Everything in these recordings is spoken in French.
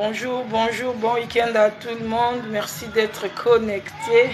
Bonjour, bonjour, bon week-end à tout le monde. Merci d'être connecté.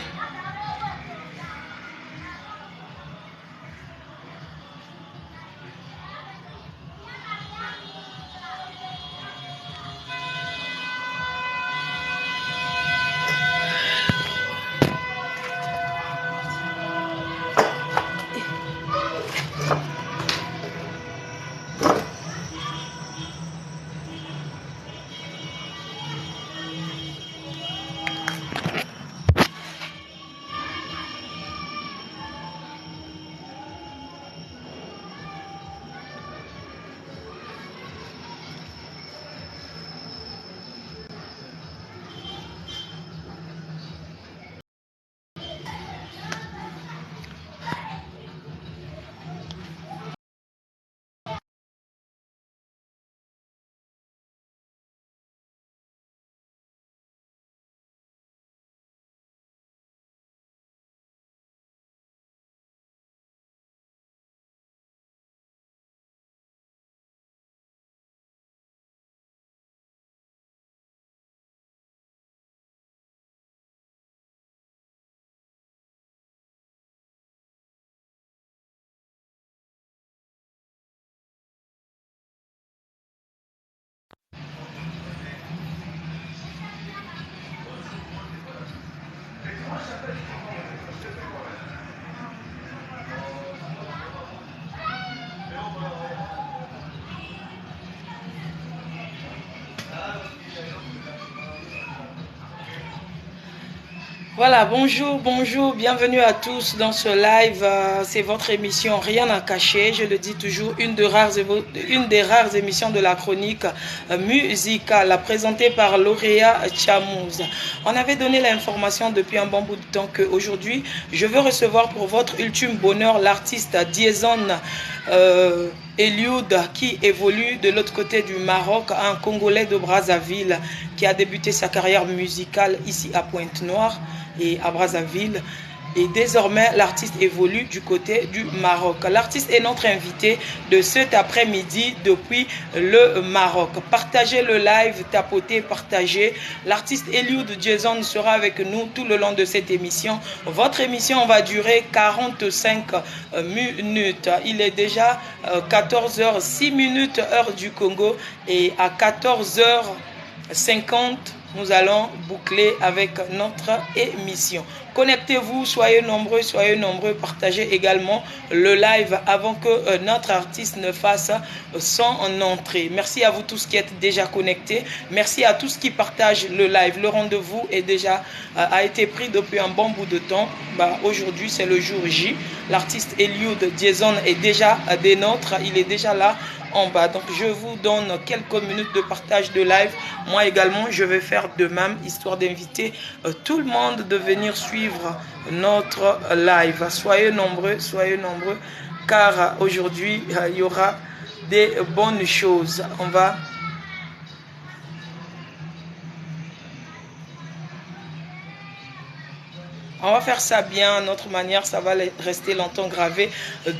Voilà, bonjour, bonjour, bienvenue à tous dans ce live. C'est votre émission Rien à cacher. Je le dis toujours, une des rares émissions de la chronique musicale présentée par Lauréat Chamouz. On avait donné l'information depuis un bon bout de temps qu'aujourd'hui, je veux recevoir pour votre ultime bonheur l'artiste Diezon Eliud, qui évolue de l'autre côté du Maroc, un Congolais de Brazzaville qui a débuté sa carrière musicale ici à Pointe-Noire et à Brazzaville. Et désormais, l'artiste évolue du côté du Maroc. L'artiste est notre invité de cet après-midi depuis le Maroc. Partagez le live, tapotez, partagez. L'artiste Eliud Diezon sera avec nous tout le long de cette émission. Votre émission va durer 45 minutes. Il est déjà 14h06 heure du Congo et à 14h50, nous allons boucler avec notre émission. Connectez-vous, soyez nombreux, partagez également le live avant que notre artiste ne fasse son entrée. Merci à vous tous qui êtes déjà connectés. Merci à tous qui partagent le live. Le rendez-vous a été pris depuis un bon bout de temps. Aujourd'hui, c'est le jour J. L'artiste Eliud Diezon est déjà des nôtres. Il est déjà là en bas. Donc, je vous donne quelques minutes de partage de live. Moi également, je vais faire de même, histoire d'inviter tout le monde de venir suivre notre live. Soyez nombreux, car aujourd'hui, il y aura des bonnes choses. On va faire ça bien, à notre manière, ça va rester longtemps gravé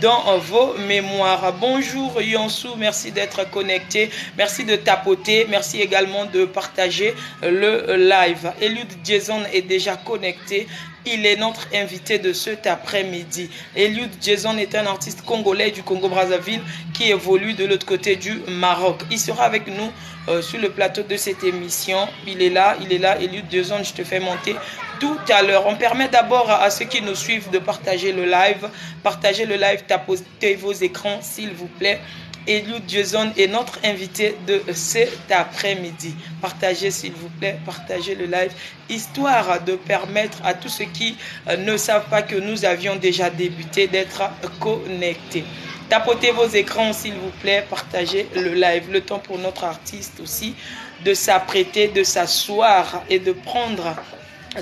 dans vos mémoires. Bonjour Yonsou, merci d'être connecté, merci de tapoter, merci également de partager le live. Eliud Diezon est déjà connecté. Il est notre invité de cet après-midi. Eliud Diezon est un artiste congolais du Congo-Brazzaville qui évolue de l'autre côté du Maroc. Il sera avec nous sur le plateau de cette émission. Il est là. Eliud Diezon, je te fais monter tout à l'heure. On permet d'abord à ceux qui nous suivent de partager le live. Partagez le live, tapotez vos écrans s'il vous plaît. Eliud Diezon est notre invité de cet après-midi. Partagez s'il vous plaît, partagez le live, histoire de permettre à tous ceux qui ne savent pas que nous avions déjà débuté d'être connectés. Tapotez vos écrans s'il vous plaît, partagez le live. Le temps pour notre artiste aussi de s'apprêter, de s'asseoir et de prendre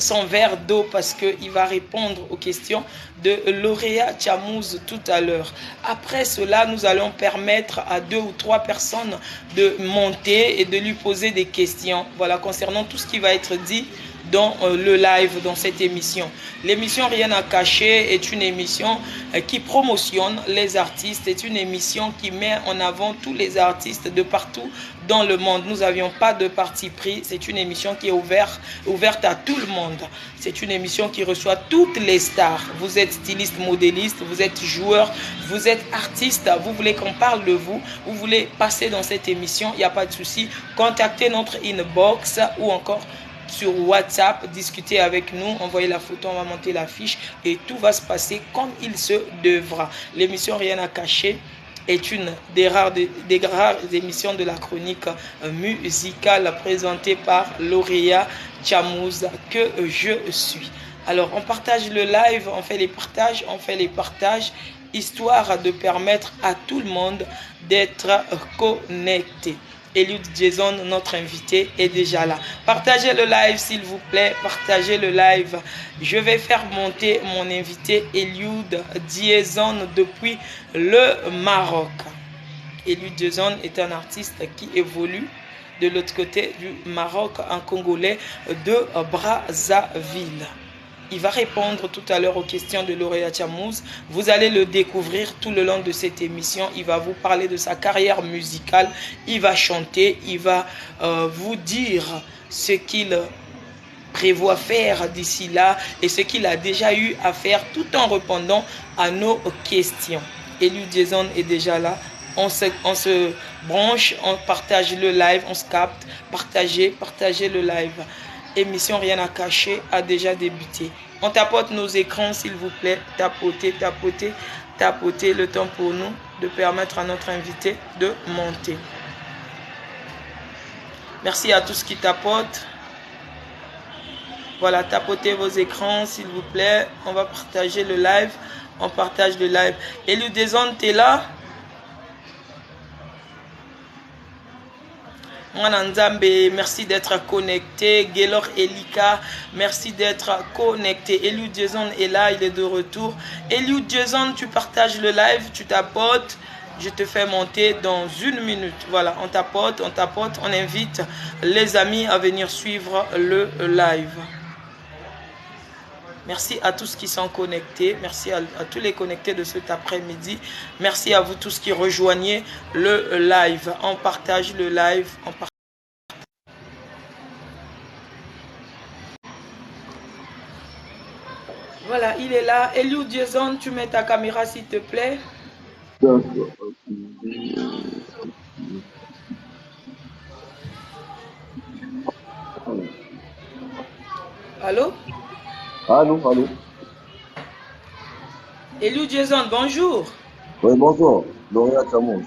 son verre d'eau parce qu'il va répondre aux questions de Lauréat Chamouz tout à l'heure. Après cela, nous allons permettre à 2 ou 3 personnes de monter et de lui poser des questions. Voilà, concernant tout ce qui va être dit dans le live, dans cette émission. L'émission Rien à cacher est une émission qui promotionne les artistes, c'est une émission qui met en avant tous les artistes de partout dans le monde. Nous n'avions pas de parti pris, c'est une émission qui est ouverte à tout le monde. C'est une émission qui reçoit toutes les stars. Vous êtes styliste, modéliste, vous êtes joueur, vous êtes artiste, vous voulez qu'on parle de vous, vous voulez passer dans cette émission, il n'y a pas de souci. Contactez notre inbox ou encore sur WhatsApp, discutez avec nous, envoyez la photo, on va monter la fiche et tout va se passer comme il se devra. L'émission Rien à cacher est une des rares émissions de la chronique musicale présentée par Lauréat Chamouz que je suis. Alors on partage le live, on fait les partages, histoire de permettre à tout le monde d'être connecté. Eliud Jason, notre invité, est déjà là. Partagez le live s'il vous plaît, partagez le live. Je vais faire monter mon invité Eliud Jason depuis le Maroc. Eliud Jason est un artiste qui évolue de l'autre côté du Maroc, un Congolais de Brazzaville. Il va répondre tout à l'heure aux questions de Lauréat Chamouz. Vous allez le découvrir tout le long de cette émission. Il va vous parler de sa carrière musicale. Il va chanter. Il va vous dire ce qu'il prévoit faire d'ici là et ce qu'il a déjà eu à faire tout en répondant à nos questions. Eliud Jason est déjà là. On se branche, on partage le live, on se capte. Partagez le live. Émission Rien à cacher a déjà débuté. On tapote nos écrans s'il vous plaît. Tapotez le temps pour nous de permettre à notre invité de monter. Merci à tous qui tapotent. Voilà, tapotez vos écrans s'il vous plaît. On va partager le live. On partage le live. Eliud Jason, t'es là? Mwananzambe, merci d'être connecté. Gaylor Elika, merci d'être connecté. Eliud Jason est là, il est de retour. Eliud Jason, tu partages le live, tu tapotes. Je te fais monter dans 1 minute. Voilà, on tapote, on invite les amis à venir suivre le live. Merci à tous qui sont connectés. Merci à tous les connectés de cet après-midi. Merci à vous tous qui rejoignez le live. On partage le live. Voilà, il est là. Eliud Jason, tu mets ta caméra s'il te plaît. Allô? Allô. Eliud Jason, bonjour. Oui, bonjour. Lauréat Chamouz.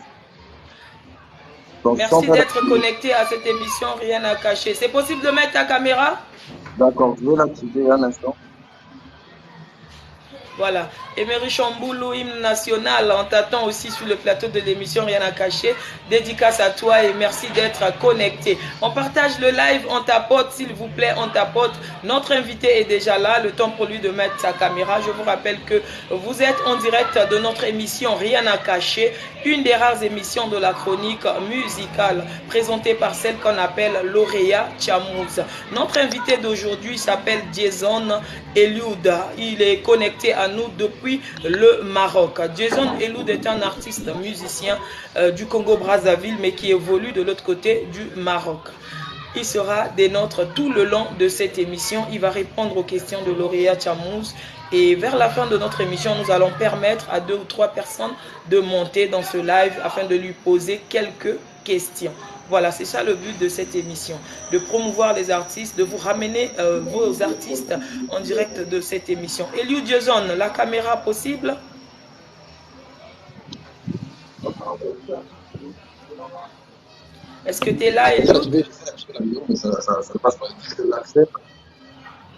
Merci d'être connecté à cette émission Rien à cacher. C'est possible de mettre ta caméra? D'accord, je vais l'activer un instant. Voilà. Emery Chamboulou, hymne national, on t'attend aussi sur le plateau de l'émission Rien à cacher. Dédicace à toi et merci d'être connecté. On partage le live, on tapote, s'il vous plaît, on tapote. Notre invité est déjà là, le temps pour lui de mettre sa caméra. Je vous rappelle que vous êtes en direct de notre émission Rien à cacher, une des rares émissions de la chronique musicale présentée par celle qu'on appelle Lauréat Chamouz. Notre invité d'aujourd'hui s'appelle Jason Eliud. Il est connecté à nous depuis le Maroc. Jason Eliud est un artiste musicien du Congo-Brazzaville, mais qui évolue de l'autre côté du Maroc. Il sera des nôtres tout le long de cette émission. Il va répondre aux questions de Lauréat Chamouz. Et vers la fin de notre émission, nous allons permettre à 2 ou 3 personnes de monter dans ce live afin de lui poser quelques questions. Voilà, c'est ça le but de cette émission, de promouvoir les artistes, de vous ramener vos artistes en direct de cette émission. Eliud Jason, la caméra possible? Est-ce que tu es là, Eliud?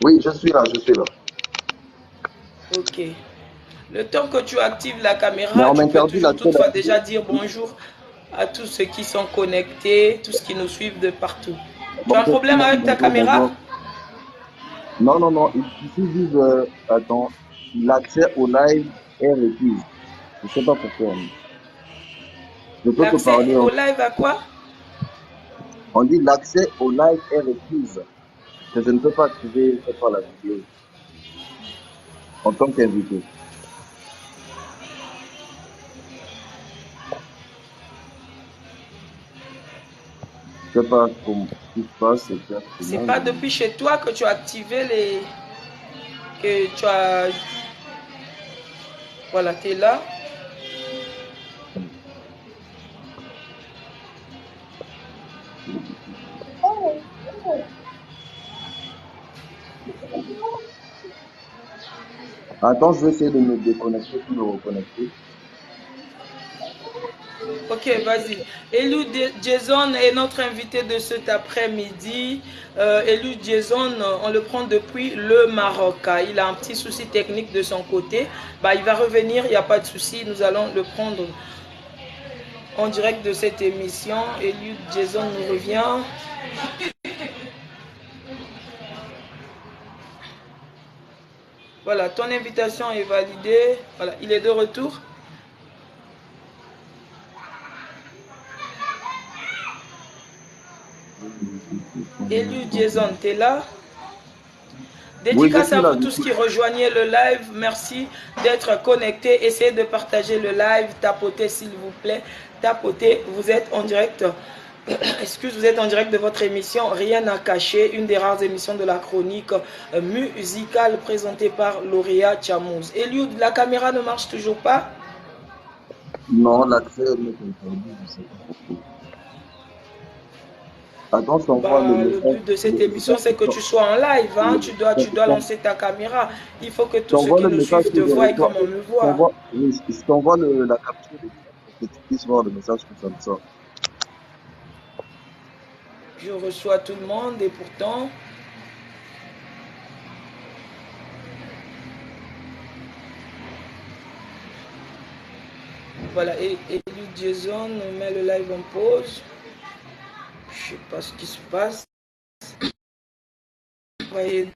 Oui, je suis là. Ok. Le temps que tu actives la caméra, tu peux toujours toutefois déjà dire bonjour à tous ceux qui sont connectés, tous qui nous suivent de partout. Tu as un problème avec ta caméra? Non. Il suffit de... Attends. L'accès au live est requis. Je ne sais pas pourquoi. L'accès au live à quoi? On dit l'accès au live est requis. que je ne peux pas activer cette fois la vidéo en tant qu'invité. Je ne sais pas ce qui se passe C'est exactement. pas depuis chez toi que tu as activé les... que tu as... Voilà, tu es là. Attends, je vais essayer de me déconnecter puis me reconnecter. Ok, vas-y. Elou Jason est notre invité de cet après-midi. Elou Jason, on le prend depuis le Maroc. Il a un petit souci technique de son côté. Bah, il va revenir, il n'y a pas de souci. Nous allons le prendre en direct de cette émission. Elou Jason nous revient. Voilà, ton invitation est validée. Voilà, il est de retour. Elou Jason, tu es là? Oui, je Dédicace suis à là, vous je tous suis. qui rejoignez le live. Merci d'être connectés. Essayez de partager le live. Tapotez s'il vous plaît. Tapotez. Vous êtes en direct. Excuse, vous êtes en direct de votre émission Rien à cacher, une des rares émissions de la chronique musicale présentée par Lauréat Chamouz. Eliud, la caméra ne marche toujours pas? Non, l'accès m'est interdit, je ne sais pas pourquoi. Attends, je t'envoie le Bah, le message. but de cette émission, c'est que tu sois en live. Hein? Tu dois lancer ta caméra. Il faut que Je tous ceux t'envoie qui le nous message suivent te que je voient reçois. comme on me Je voit. t'envoie, oui, je t'envoie la capture d'écran pour que tu puisses voir le message que ça me sort. Je reçois tout le monde et pourtant... Voilà, et Eliud Jason met le live en pause. Je sais pas ce qui se passe. Voyez.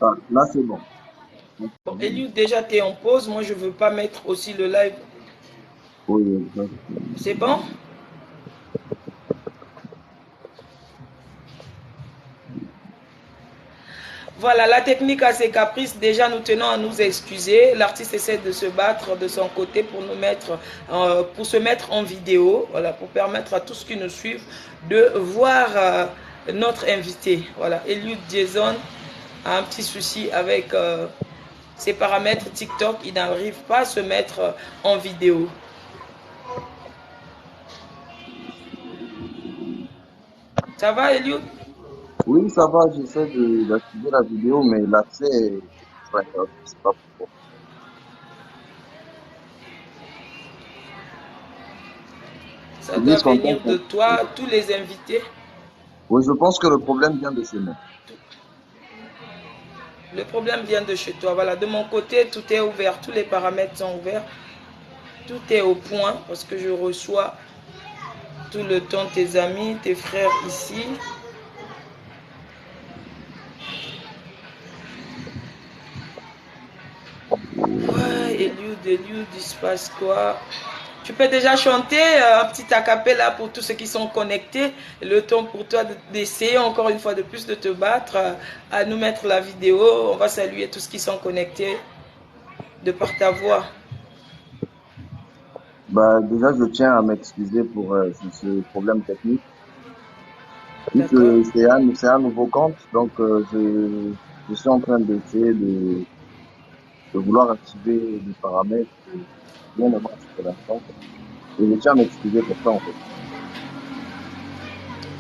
Ah, là, c'est bon. Bon, Eliud, déjà, tu es en pause. Moi, je veux pas mettre aussi le live. Oui, exact. C'est bon? Voilà, la technique a ses caprices. Déjà, nous tenons à nous excuser. L'artiste essaie de se battre de son côté pour pour se mettre en vidéo. Voilà, pour permettre à tous qui nous suivent de voir notre invité. Voilà, Eliud Jason a un petit souci avec ses paramètres TikTok. Il n'arrive pas à se mettre en vidéo. Ça va, Eliud? Oui, ça va, j'essaie d'activer la vidéo, mais l'accès est toujours interdit, je ne sais pas pourquoi. Ça Ils doit disent qu'en tant venir de toi, tous les invités. Oui, je pense que le problème vient de chez nous. Le problème vient de chez toi. Voilà, de mon côté, tout est ouvert. Tous les paramètres sont ouverts. Tout est au point parce que je reçois tout le temps tes amis, tes frères ici. Ouais, Eliud, il se passe quoi? Tu peux déjà chanter un petit acapella pour tous ceux qui sont connectés. Le temps pour toi d'essayer encore une fois de plus de te battre, à nous mettre la vidéo. On va saluer tous qui sont connectés de par ta voix. Bah, déjà, je tiens à m'excuser pour ce problème technique. Vu D'accord? que c'est un nouveau compte, donc je suis en train d'essayer de vouloir activer des paramètres que rien ne marche pour l'instant. Et je tiens à m'excuser pour ça, en fait.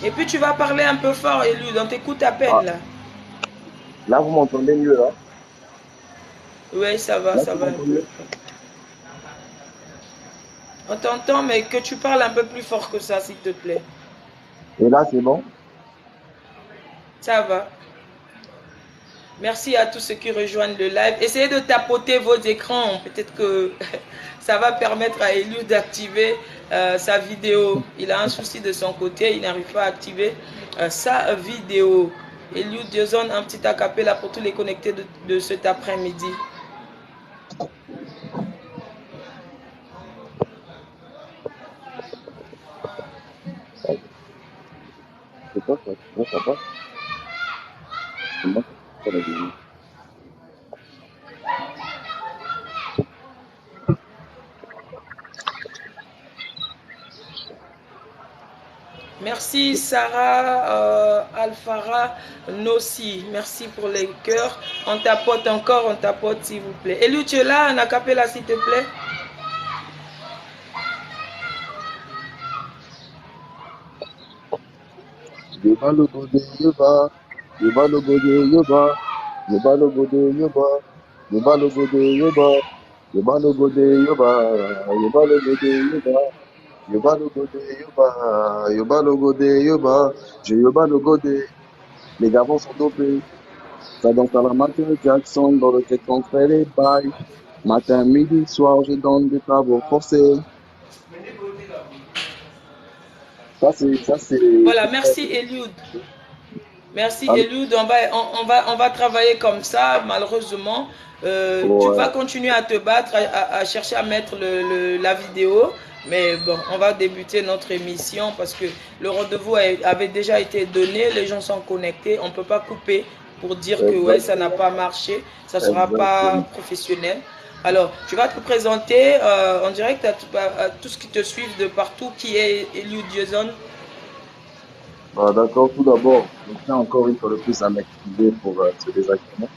Et puis tu vas parler un peu fort, Eliud. On t'écoute à Ah, peine là. là, vous m'entendez mieux, là? Oui, Là, ça tu va un m'entends peu. mieux? On t'entend, mais que tu parles un peu plus fort que ça, s'il te plaît. Et là, c'est bon? Ça va. Merci à tous ceux qui rejoignent le live. Essayez de tapoter vos écrans. Peut-être que ça va permettre à Eliud d'activer sa vidéo. Il a un souci de son côté. Il n'arrive pas à activer sa vidéo. Eliud Jason, un petit acapella pour tous les connectés de cet après-midi. C'est quoi ça? Là, ça passe? Comment ça la deuxième? Merci Sarah Alfara Nossi. Merci pour les cœurs. On tapote encore, on tapote s'il vous plaît. Eliud, tu es là, en acapella s'il te plaît. Yoba logo de yoba, yoba logo de yoba, yoba logo de yoba, yoba logo de yoba, yoba logo de yoba, yoba logo de yoba, yoba logo de yoba, yoba logo de yoba, je yoba logo de. Les garçons sont dopés. Ça danse à la Michael Jackson dans le tête qu'on fait les bails. Matin, midi, soir, je donne des travaux forcés. Ça c'est. Voilà, merci Eliud. Merci Ah, Eliud, on va travailler comme ça, malheureusement. Tu vas ouais, continuer à te battre, à chercher à mettre la vidéo. Mais bon, on va débuter notre émission parce que le rendez-vous avait déjà été donné, les gens sont connectés, on ne peut pas couper pour dire que ouais, ça n'a exactement, pas marché, ça ne sera pas exactement. professionnel. Alors, tu vas te présenter en direct à tous qui te suivent de partout, qui est Eliud Jason. Bah, d'accord, tout d'abord, je tiens encore une fois de plus à m'excuser pour ce désagrément.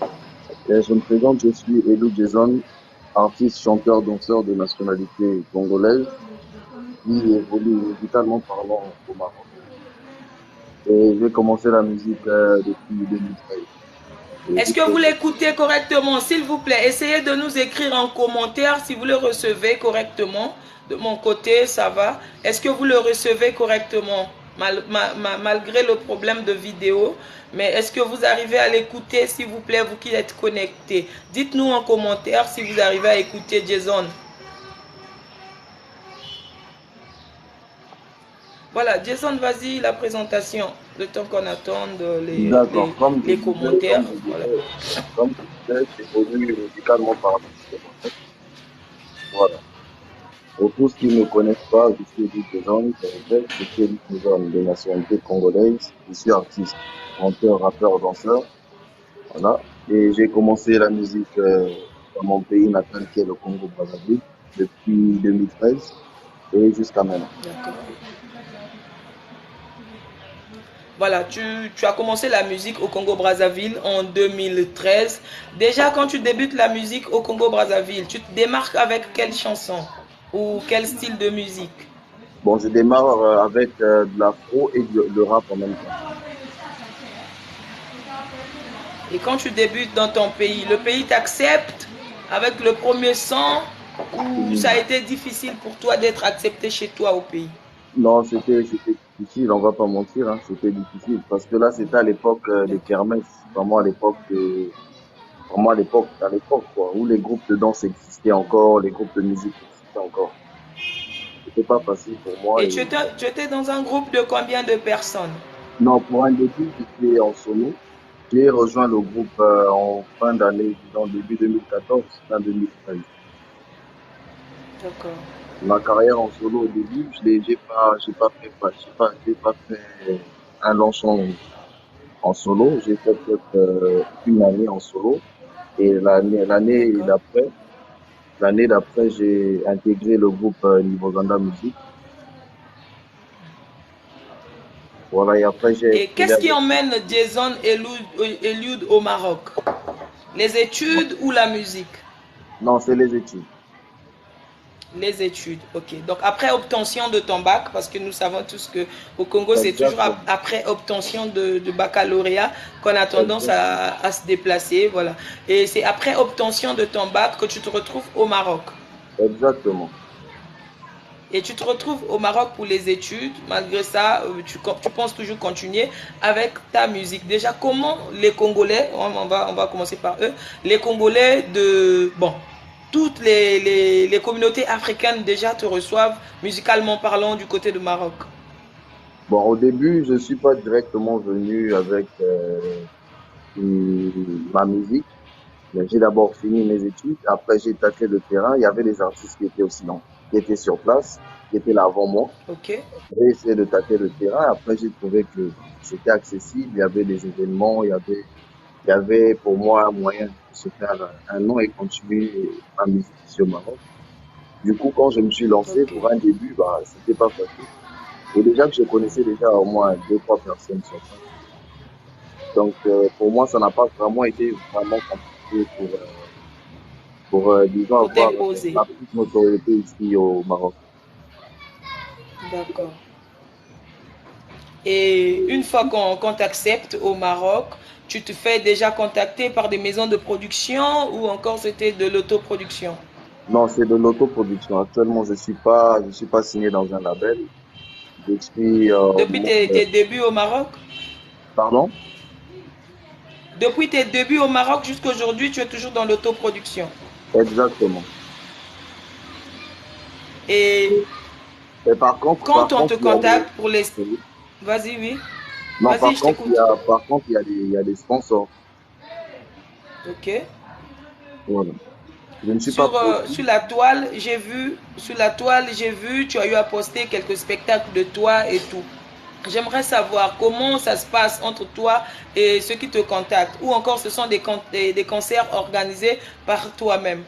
Et je me présente, je suis Elou Jason, artiste, chanteur, danseur de nationalité congolaise, qui évolue musicalement parlant au Maroc. Et j'ai commencé la musique depuis 2013. Et Est-ce que jusqu'au vous l'écoutez correctement? S'il vous plaît, essayez de nous écrire en commentaire si vous le recevez correctement. De mon côté, ça va. Est-ce que vous le recevez correctement malgré le problème de vidéo? Mais est-ce que vous arrivez à l'écouter, s'il vous plaît, vous qui êtes connectés? Dites-nous en commentaire si vous arrivez à écouter Jason. Voilà, Jason, vas-y, la présentation. Le temps qu'on attende d'accord, les commentaires. Voilà. comme je disais, j'évolue musicalement parlant. Voilà. Pour tous qui ne me connaissent pas, je suis Elie Jason, je suis Elie Jason de nationalité congolaise, je suis artiste, chanteur, rappeur, danseur, voilà. Et j'ai commencé la musique dans mon pays natal qui est le Congo-Brazzaville depuis 2013 et jusqu'à maintenant. D'accord. Voilà, tu as commencé la musique au Congo-Brazzaville en 2013. Déjà, quand tu débutes la musique au Congo-Brazzaville, tu te démarques avec quelle chanson ou quel style de musique? Bon, je démarre avec de l'afro et le rap en même temps. Et quand tu débutes dans ton pays, le pays t'accepte avec le premier son ou ça a été difficile pour toi d'être accepté chez toi au pays? Non, c'était difficile, on va pas mentir, hein, c'était difficile parce que là, c'était à l'époque des D'accord. kermesses, vraiment à l'époque, quoi, où les groupes de danse existaient encore, les groupes de musique existaient encore. C'était pas facile pour moi Et et tu étais dans un groupe de combien de personnes? non, pour un début, j'étais en solo. J'ai rejoint le groupe en fin d'année, disons début 2014, fin 2013. D'accord. Ma carrière en solo au début, j'ai pas fait un long son en solo. J'ai fait peut-être une année en solo et D'accord. l'année d'après, j'ai intégré le groupe Niveau Ganda Music. Voilà, et après, j'ai Et excellé qu'est-ce qui avec. emmène Jason Eliud au Maroc? Les études ou la musique? Non, c'est les études. Les études, ok. Donc après obtention de ton bac, parce que nous savons tous que au Congo, c'est toujours Exactement. après obtention de baccalauréat qu'on a tendance Exactement. à se déplacer, voilà. Et c'est après obtention de ton bac que tu te retrouves au Maroc. Exactement. Et tu te retrouves au Maroc pour les études. Malgré ça, tu penses toujours continuer avec ta musique. Déjà, comment les Congolais, on va commencer par eux, les Congolais de... Bon, toutes les communautés africaines déjà te reçoivent musicalement parlant du côté du Maroc. Bon, au début, je suis pas directement venu avec ma musique, mais j'ai d'abord fini mes études. Après, j'ai tâté le terrain. Il y avait des artistes qui étaient aussi là. qui étaient sur place, qui étaient là avant moi. Ok. J'ai essayé de tâter le terrain. Après, j'ai trouvé que c'était accessible. Il y avait des événements, il y avait pour moi un moyen de se faire un nom et continuer ma musique ici au Maroc. Du coup, quand je me suis lancé Ok. pour un début, bah, c'était pas facile. Et déjà que je connaissais déjà au moins deux, trois personnes sur place. Donc, pour moi, ça n'a pas vraiment été vraiment compliqué pour disons, Pour avoir t'imposer. ma petite notoriété ici au Maroc. D'accord. Et une fois qu'on t'accepte au Maroc, tu te fais déjà contacter par des maisons de production ou encore c'était de l'autoproduction? Non, c'est de l'autoproduction. Actuellement, je suis pas signé dans un label. Je suis, Depuis tes débuts au Maroc? pardon? Depuis tes débuts au Maroc jusqu'à aujourd'hui, tu es toujours dans l'autoproduction. Exactement. Et Et quand on te il y a contacte pour les... oui. Vas-y, oui. Non, Vas-y, je t'écoute. il y a des sponsors. Ok. Voilà. Je ne suis pas Sur produit. la toile, j'ai vu, tu as eu à poster quelques spectacles de toi et tout. J'aimerais savoir comment ça se passe entre toi et ceux qui te contactent. Ou encore ce sont des concerts organisés par toi-même.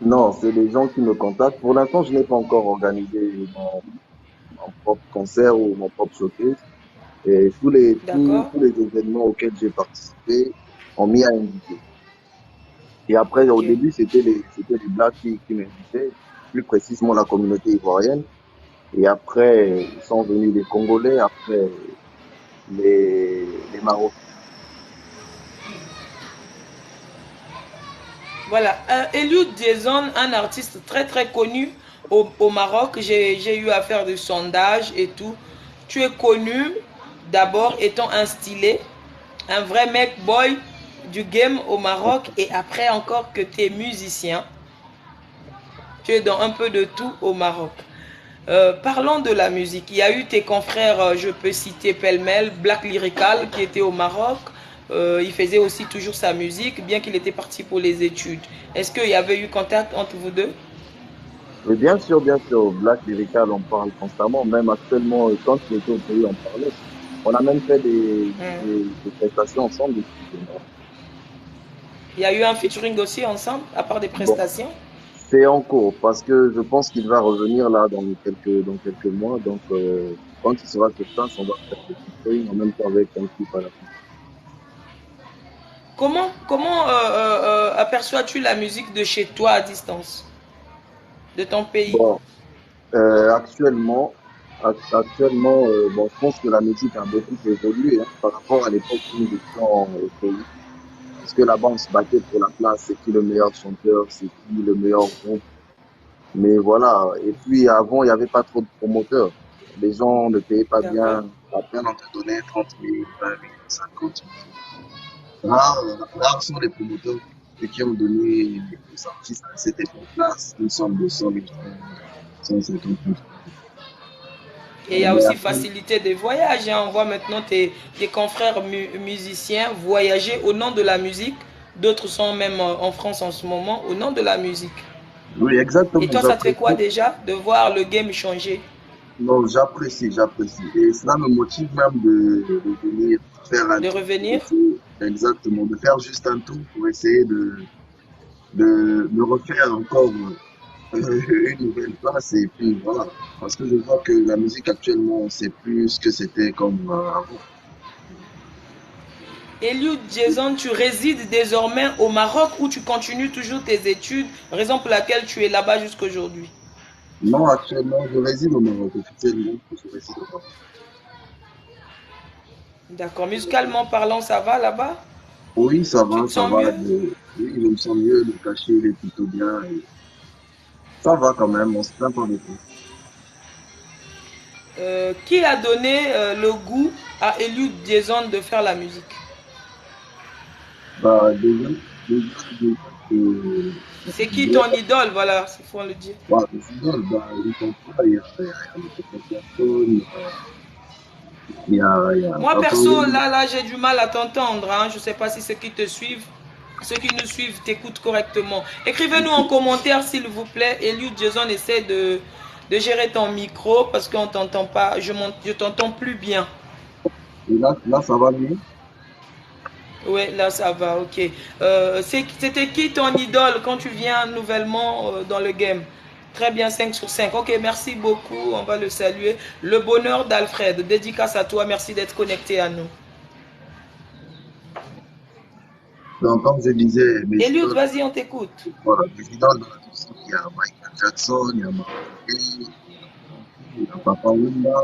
Non, c'est des gens qui me contactent. Pour l'instant, je n'ai pas encore organisé mon propre concert ou mon propre showcase. Et D'accord? tous les événements auxquels j'ai participé ont mis à inviter. Et après, au Ok. début, c'était les Blacks qui m'invitaient, plus précisément la communauté ivoirienne. Et après, ils sont venus les Congolais, après les Marocains. Voilà. Eliud Jason, un artiste très très connu au Maroc. J'ai eu à faire des sondages et tout. Tu es connu d'abord étant un stylé, un vrai mec boy du game au Maroc et après encore que tu es musicien. Tu es dans un peu de tout au Maroc. Parlons de la musique. Il y a eu tes confrères, je peux citer pêle-mêle, Black Lyrical qui était au Maroc. Il faisait aussi toujours sa musique, bien qu'il était parti pour les études. Est-ce qu'il y avait eu contact entre vous deux? Mais bien sûr, Black Lyrical, on parle constamment, même actuellement, quand il était au pays, on parlait. On a même fait des prestations ensemble. Il y a eu un featuring aussi ensemble, à part des Bon, prestations. c'est en cours parce que je pense qu'il va revenir là dans quelques mois. Donc, quand il sera sur place, on va faire des featuring en même temps avec un clip à la fin. Comment aperçois-tu la musique de chez toi à distance, de ton pays? Bon, actuellement, bon, je pense que la musique a beaucoup évolué hein, par rapport à l'époque où nous étions au pays. Parce que là-bas, on se battait pour la place, c'est qui le meilleur chanteur, c'est qui le meilleur groupe. Mais voilà, et puis avant, il n'y avait pas trop de promoteurs. Les gens ne payaient pas D'accord. bien. À peine on te donnait 30 000, 20 000, 50 000. Rares sont les promoteurs qui ont donné aux artistes à cette époque-là une somme de 100 000 francs, 150 000 francs. Et il y a Mais aussi après, facilité des voyages, hein. On voit maintenant tes confrères musiciens voyager au nom de la musique. D'autres sont même en France en ce moment au nom de la musique. oui, Et exactement, toi, ça te fait quoi j'apprécie. déjà de voir le game changer? Non, j'apprécie. Et cela me motive même de venir faire un De tour pour revenir? essayer, exactement, de faire juste un tour pour essayer de refaire encore une nouvelle place. Et puis voilà. Parce que je vois que la musique actuellement, c'est plus ce que c'était comme avant. Eliud Jason, tu résides désormais au Maroc ou tu continues toujours tes études, raison pour laquelle tu es là-bas jusqu'aujourd'hui? Non, actuellement, je réside au Maroc. Officiellement, je réside au Maroc. D'accord. Musicalement parlant, ça va là-bas? Oui, Tu te ça sens va. mieux? Oui, je me sens mieux. Le cachet, il est plutôt bien. Et ça va quand même. On se plaint pas beaucoup. Qui a donné le goût à Eliud Jason de faire la musique? Bah, déjà, C'est qui ton idole? Voilà, il faut le dire. bah, les idoles, bah, ils sont pas, il y a Michael Jackson, il y a Moi, Papa perso, Wemba. là, j'ai du mal à t'entendre, hein. Je ne sais pas si ceux qui te suivent. ceux qui nous suivent t'écoutent correctement. Écrivez-nous en commentaire, s'il vous plaît. Eliud Jason, essaie de gérer ton micro parce qu'on t'entend pas. Je t'entends plus bien. Et là, ça va mieux? Oui, là, ça va, ok. C'était qui ton idole quand tu viens nouvellement dans le game? Très bien, 5 sur 5. Ok, merci beaucoup. On va le saluer. Le bonheur d'Alfred. Dédicace à toi. Merci d'être connecté à nous. Donc, comme je disais, mes Eliud, idoles, vas-y, on t'écoute. voilà, mes idoles dans la musique, il y a Michael Jackson, il y a Marvin Gaye, il y a Papa Wemba,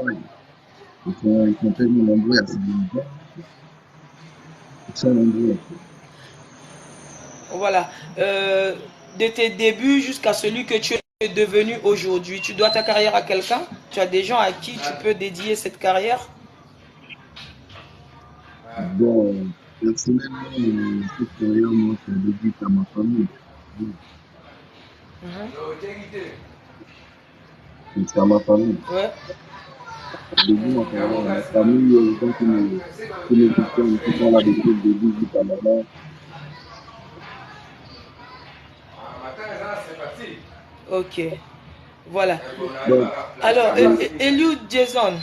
ils sont tellement nombreux, il y a Céline Dion, ils sont nombreux. Voilà. De tes débuts jusqu'à celui que tu es devenu aujourd'hui, tu dois ta carrière à quelqu'un? Tu as des gens à qui tu peux dédier cette carrière? Bon, personnellement, cette carrière, moi, c'est dédié à ma famille. C'est à ma famille. Ouais. Dédié ma carrière à ma famille, aux gens qui me soutiennent, qui sont là depuis le début jusqu'à maintenant. Ok. Voilà. Donc, Alors, donc, Eliud Jason,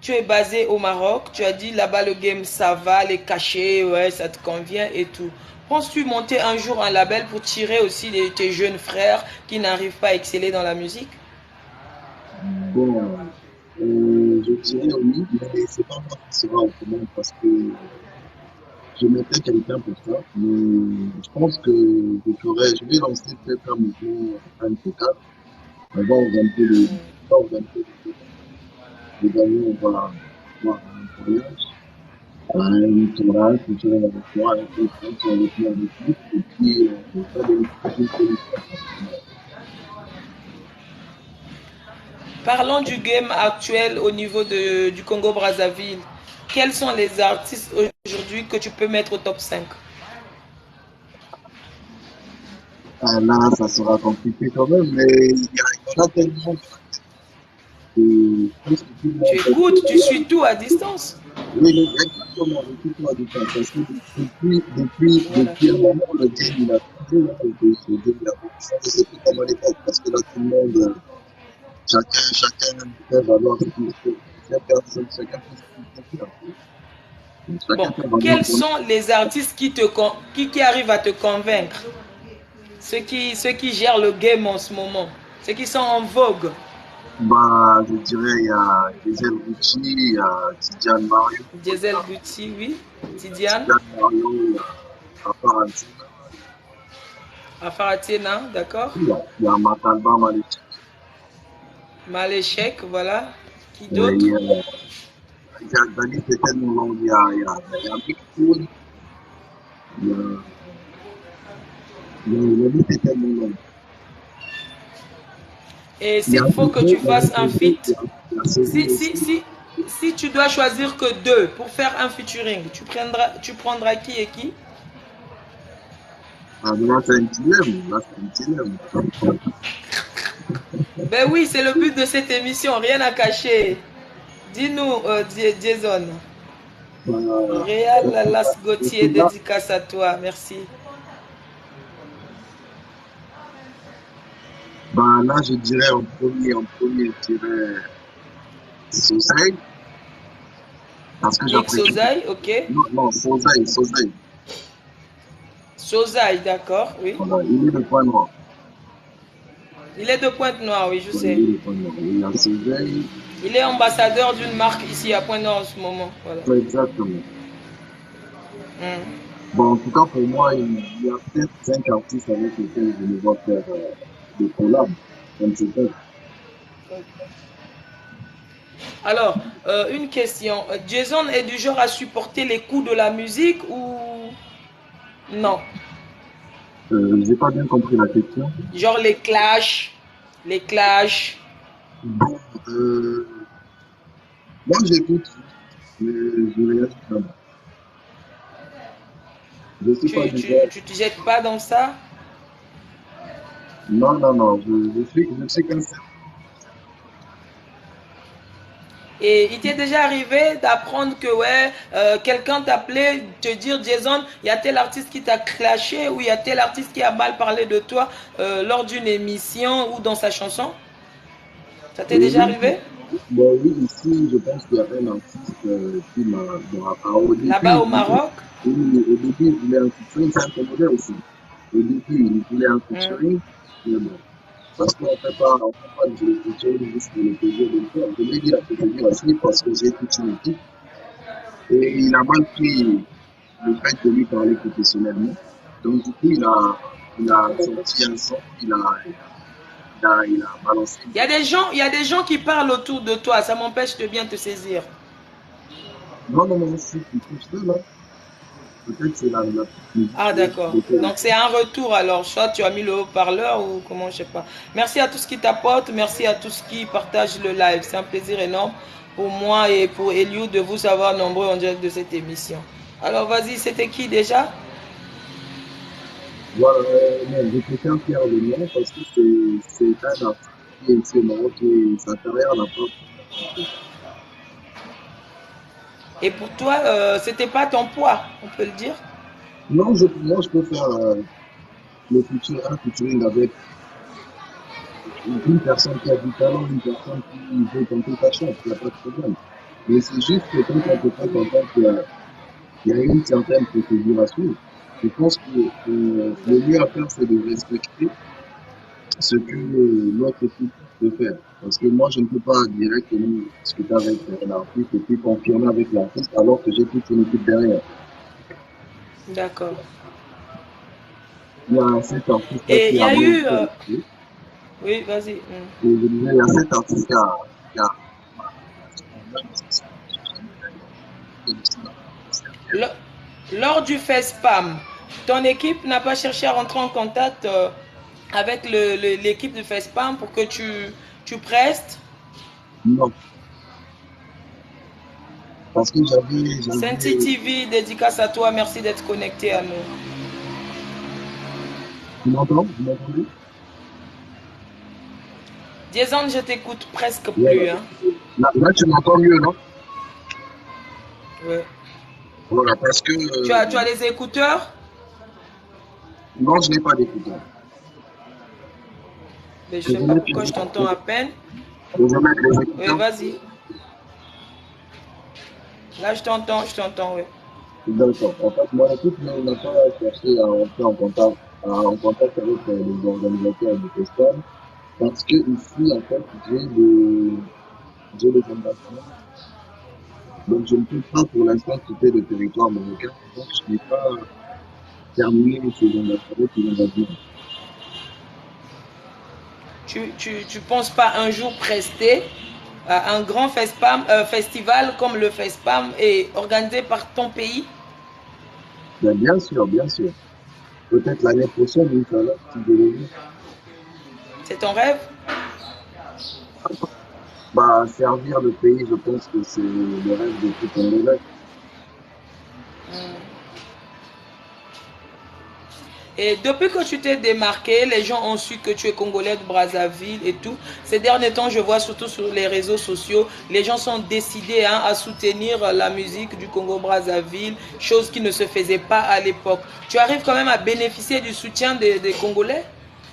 tu es basé au Maroc. Tu as dit là-bas le game ça va, les cachets, ouais, ça te convient et tout. Penses-tu monter un jour un label pour tirer aussi tes jeunes frères qui n'arrivent pas à exceller dans la musique? bon, je dirais oui, mais c'est pas moi qui sera en commande parce que je mettais quelqu'un pour ça. Mais je pense que je vais lancer peut-être un mouvement, un T4. On va organiser on va organiser les gagnants, on va avoir un voyage, un tournage culturel avec moi, un peu sur le plan de clip, et puis faire des productions. Parlons du game actuel au niveau du Congo-Brazzaville. Quels sont les artistes aujourd'hui que tu peux mettre au top 5? Ah, là, ça sera compliqué quand même, mais il y en a tellement que je pense que tout le Tu monde peut écoutes, tu faire. suis tout à distance. Oui, exactement, je suis pas du temps. Parce que Voilà. depuis un moment, le game, il a changé. Hein, le game, il a beaucoup changé. C'est plus comme à l'époque. Parce que là, tout le monde, chacun fait valoir chacun fait ce qu'il peut faire. Bon, Chacun fait valoir quels son. sont les artistes qui arrivent à te convaincre? Ceux qui gèrent le game en ce moment, ceux qui sont en vogue. Bah, je dirais, il y a Gisèle Gucci, il y a Tidiane Mario, Diesel Gucci, oui. Tidiane, il y a Paparazzi, Afaratiena, d'accord. il y a Matalba Maléchek, Maléchek, voilà. Qui il d'autre? y a la liste est tellement longue, il y a Big Fool, il y a, la liste est tellement longue. Et Il y a s'il un faut que tu fasses un il feat, y a si, Céline si, aussi. si, si tu dois choisir que deux pour faire un featuring, tu prendras qui et qui? Ah, mais là, c'est un dilemme, là, c'est un dilemme. Ben oui, c'est le but de cette émission, rien à cacher. Dis-nous, Jason. Bah, Réal Las parce Gauthier, que là, dédicace à toi, merci. bah, là, en premier, je dirais Sosaï, parce que j'apprécie. Ixozai, ok. Non, non, Sosaï. Sozai, d'accord, oui. Voilà, il est le point noir. Il est de Pointe-Noire, oui, je Voilà, sais. il est le point noir. Il y a Sosaï, Il est ambassadeur d'une marque ici à Pointe-Noire en ce moment. Voilà. ouais, exactement. Hmm. Bon, en tout cas, pour moi, il y a peut-être 5 artistes avec lesquels je me vois faire des collabs, comme c'est fait. Alors, une question. Jason est du genre à supporter les coups de la musique ou non? J'ai pas bien compris la question. Genre les clashs, les clashs. Bon, moi j'écoute juste, mais je réagis jamais. Je suis pas Tu, du tu, genre. tu te jettes pas dans ça? Non, non, non, je suis qu'un simple. Et il t'est déjà arrivé d'apprendre que ouais, quelqu'un t'appelait, te dire Jason, il y a tel artiste qui t'a clashé ou il y a tel artiste qui a mal parlé de toi lors d'une émission ou dans sa chanson. Ça t'est Et déjà oui, arrivé? bon, oui, ici, je pense qu'il y avait un artiste qui m'a. Bon, au Là-bas début, au Maroc? au début, il voulait un featuring, c'est un Congolais aussi. Au début, il voulait un Hmm. featuring, mais bon, parce on fait pas du featuring juste pour le plaisir de le faire. Je l'ai dit à ce que aussi parce que j'ai toute une équipe et il a mal pris le fait de lui parler professionnellement. Donc, du coup, il a sorti un son, il a balancé. Il y a des gens qui parlent autour de toi, ça m'empêche de bien te saisir. Non, non, non, je suis tout seul, là. Peut-être c'est la petite musique Ah d'accord. de Donc c'est un retour alors. Soit tu as mis le haut-parleur ou comment, je sais pas. Merci à tous qui t'apportent, merci à tous qui partagent le live. C'est un plaisir énorme pour moi et pour Eliou de vous avoir nombreux en direct de cette émission. Alors vas-y, c'était qui déjà? Voilà, non, je préfère faire le nom parce que c'est un artiste qui est ici au Maroc et sa carrière n'a pas. Et pour toi, c'était pas ton poids, on peut le dire. Non, moi, je peux faire un featuring avec une personne qui a du talent, une personne qui veut tenter sa chance, il n'y a pas de problème. Mais c'est juste que quand on peut pas t'entendre qu'il y a une certaine procédure à suivre, je pense que le mieux à faire, c'est de respecter ce que l'autre équipe peut faire. Parce que moi, je ne peux pas directement discuter avec un artiste et puis confirmer avec l'artiste alors que j'ai toute une équipe derrière. D'accord. Il y a cet artiste-là Et il qui y a a mal eu... fait. Et oui, vas-y. je disais, il y a cet artiste qui a Le- Lors du FacePam, ton équipe n'a pas cherché à rentrer en contact avec l'équipe de FacePam pour que tu prestes. non, parce que Senti TV, dédicace à toi, merci d'être connecté à nous. tu m'entends? Vous m'entendez? Jason, je t'écoute presque Voilà. plus. Hein. Là, tu m'entends mieux, non? Ouais. Voilà, parce que Tu as les écouteurs? non, je n'ai pas d'écouteur. Mais je Que sais je pas mette pourquoi je t'entends à peine. que je mette les Oui, écouteurs. vas-y. Là, je t'entends, oui. D'accord. En fait, mon équipe n'a pas cherché à entrer en contact avec les organisateurs du festival parce que ici, en fait, j'ai des engagements. Donc, je ne peux pas pour l'instant quitter le territoire marocain. Donc, je n'ai pas terminé ces engagements. Tu penses pas un jour prester un grand festival comme le FESPAM et organisé par ton pays? Mais bien sûr, bien sûr. Peut-être l'année prochaine, Inch'Allah, si je le veux. C'est ton rêve? Bah, servir le pays, je pense que c'est le rêve de tout Congolais. Et depuis que tu t'es démarqué, les gens ont su que tu es congolais de Brazzaville et tout. Ces derniers temps, je vois surtout sur les réseaux sociaux, les gens sont décidés à soutenir la musique du Congo-Brazzaville, chose qui ne se faisait pas à l'époque. Tu arrives quand même à bénéficier du soutien des Congolais?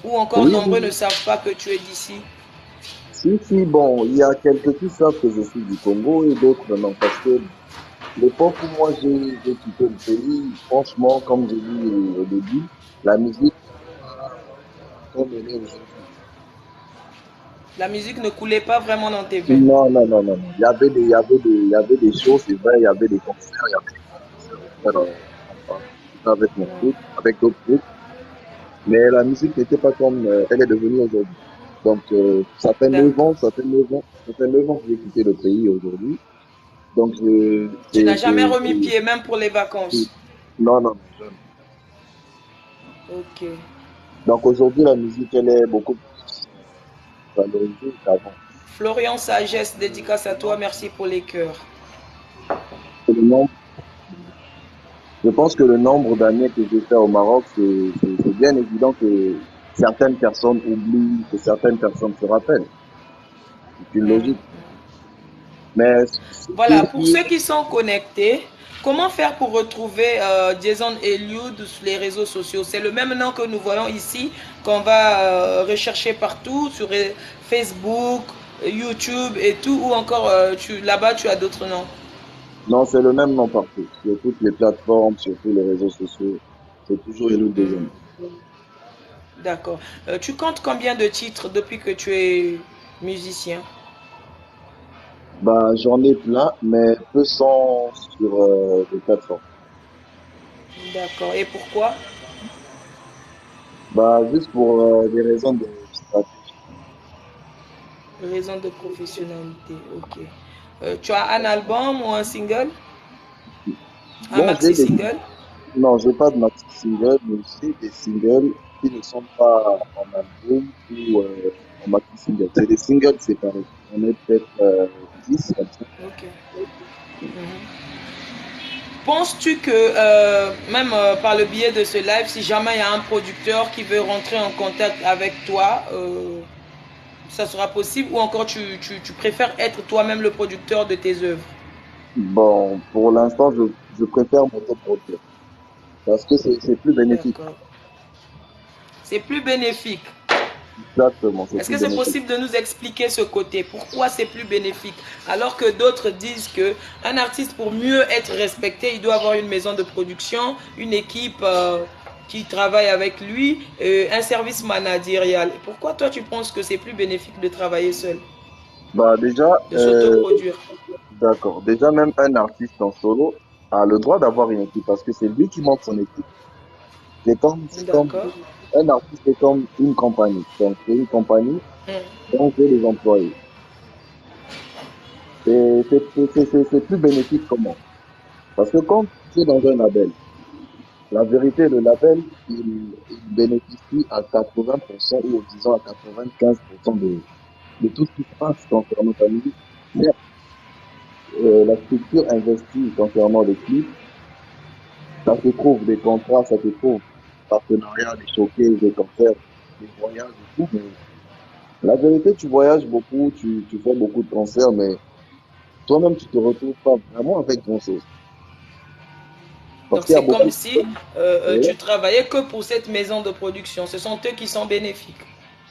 Ou encore Oui, nombreux ne oui. savent pas que tu es d'ici? Si, si, bon, il y a quelques qui savent que je suis du Congo et d'autres non, parce que l'époque où moi j'ai quitté le pays, franchement, comme j'ai dit au début, la musique comme elle est aujourd'hui. La musique ne coulait pas vraiment dans tes veines. Non, non, non, non, non. Il y avait des shows, c'est vrai, il y avait des concerts, il y avait des concerts avec mon groupe, avec d'autres groupes, mais la musique n'était pas comme elle est devenue aujourd'hui. Donc, ça fait 9 ans, D'accord. ça fait 9 ans que j'ai quitté le pays aujourd'hui. Donc, Tu n'as jamais remis pied, même pour les vacances. non, non, non, jamais. Ok. Donc, aujourd'hui, la musique, elle est beaucoup plus valorisée qu'avant. Florian Sagesse, dédicace à toi, merci pour les cœurs. Le nombre- Je pense que le nombre d'années que j'ai fait au Maroc, c'est bien évident que certaines personnes oublient, que certaines personnes se rappellent. C'est une logique. Mais Voilà, pour ceux qui sont connectés, comment faire pour retrouver Jason Eliud sur les réseaux sociaux? C'est le même nom que nous voyons ici, qu'on va rechercher partout, sur Facebook, YouTube et tout, ou encore là-bas tu as d'autres noms? non, c'est le même nom partout. Sur toutes les plateformes, sur tous les réseaux sociaux. C'est toujours Elou Deuxième. D'accord. Tu comptes combien de titres depuis que tu es musicien? Bah, j'en ai plein, mais peu sont sur les plateformes. D'accord. Et pourquoi? Bah, juste pour des raisons de stratégie. Raison de professionnalité. Ok. Tu as un album ou un single? Un Bon, maxi single? non, j'ai pas de maxi single, mais j'ai des singles qui ne sont pas en album ou en maxi single. C'est des singles séparés. On est peut-être 10 comme ça. Ok. Mhm. Penses-tu que même par le biais de ce live, si jamais il y a un producteur qui veut rentrer en contact avec toi, ça sera possible ou encore tu préfères être toi-même le producteur de tes œuvres? Bon, pour l'instant, je préfère m'auto-produire parce que c'est plus bénéfique. D'accord. C'est plus bénéfique. Exactement, c'est Est-ce plus que c'est bénéfique. possible de nous expliquer ce côté? Pourquoi c'est plus bénéfique? Alors que d'autres disent que un artiste, pour mieux être respecté, il doit avoir une maison de production, une équipe qui travaille avec lui, un service managérial. Pourquoi toi tu penses que c'est plus bénéfique de travailler seul, Bah déjà, de s'autoproduire? d'accord. Déjà, même un artiste en solo a le droit d'avoir une équipe parce que c'est lui qui monte son équipe. C'est comme D'accord. un artiste est comme une compagnie. Donc, c'est une compagnie, Mm. donc c'est des employés. C'est plus bénéfique comment? Parce que quand tu es dans un label, la vérité, le label, il bénéficie à 80% ou disons à 95% de tout ce qui se passe concernant ta musique. Mais la structure investit concernant les clips, ça te trouve des contrats, ça te trouve des partenariats, des showcases, des concerts, des voyages et tout. Mais la vérité, tu voyages beaucoup, tu fais beaucoup de concerts, mais toi-même, tu te retrouves pas vraiment avec grand-chose. Parce Donc qu'il y a c'est beaucoup comme de... si Ouais. tu travaillais que pour cette maison de production. Ce sont eux qui sont bénéfiques.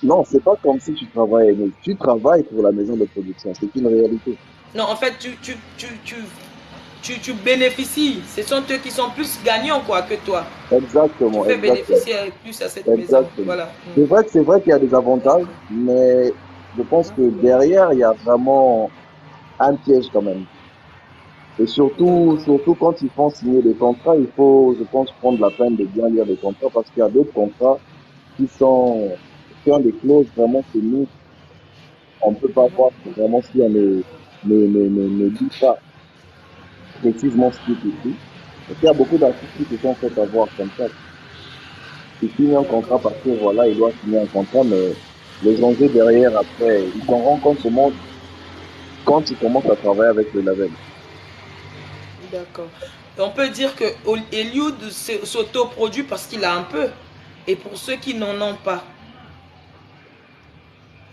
Non, c'est pas comme si tu travaillais, mais tu travailles pour la maison de production. C'est une réalité. Non, en fait, tu bénéficies. Ce sont eux qui sont plus gagnants quoi, que toi. Tu Exactement, fais exactement, bénéficier plus à cette maison. exactement. Voilà. C'est vrai qu'il y a des avantages, D'accord. mais je pense que Mhm. derrière, il y a vraiment un piège quand même. Et D'accord. surtout quand ils font signer des contrats, il faut, je pense, prendre la peine de bien lire les contrats parce qu'il y a d'autres contrats qui ont des clauses vraiment que nous, on ne peut pas voir vraiment si on ne dit pas précisément ce qui est écrit. Parce qu'il y a beaucoup d'artistes qui se sont fait avoir comme ça. Ils signent un contrat D'accord. parce que voilà, ils doivent signer un contrat, mais les enjeux derrière, après, ils s'en rendent compte seulement quand ils commencent à travailler avec le label. D'accord. On peut dire que Eliud s'autoproduit parce qu'il a un peu. Et pour ceux qui n'en ont pas.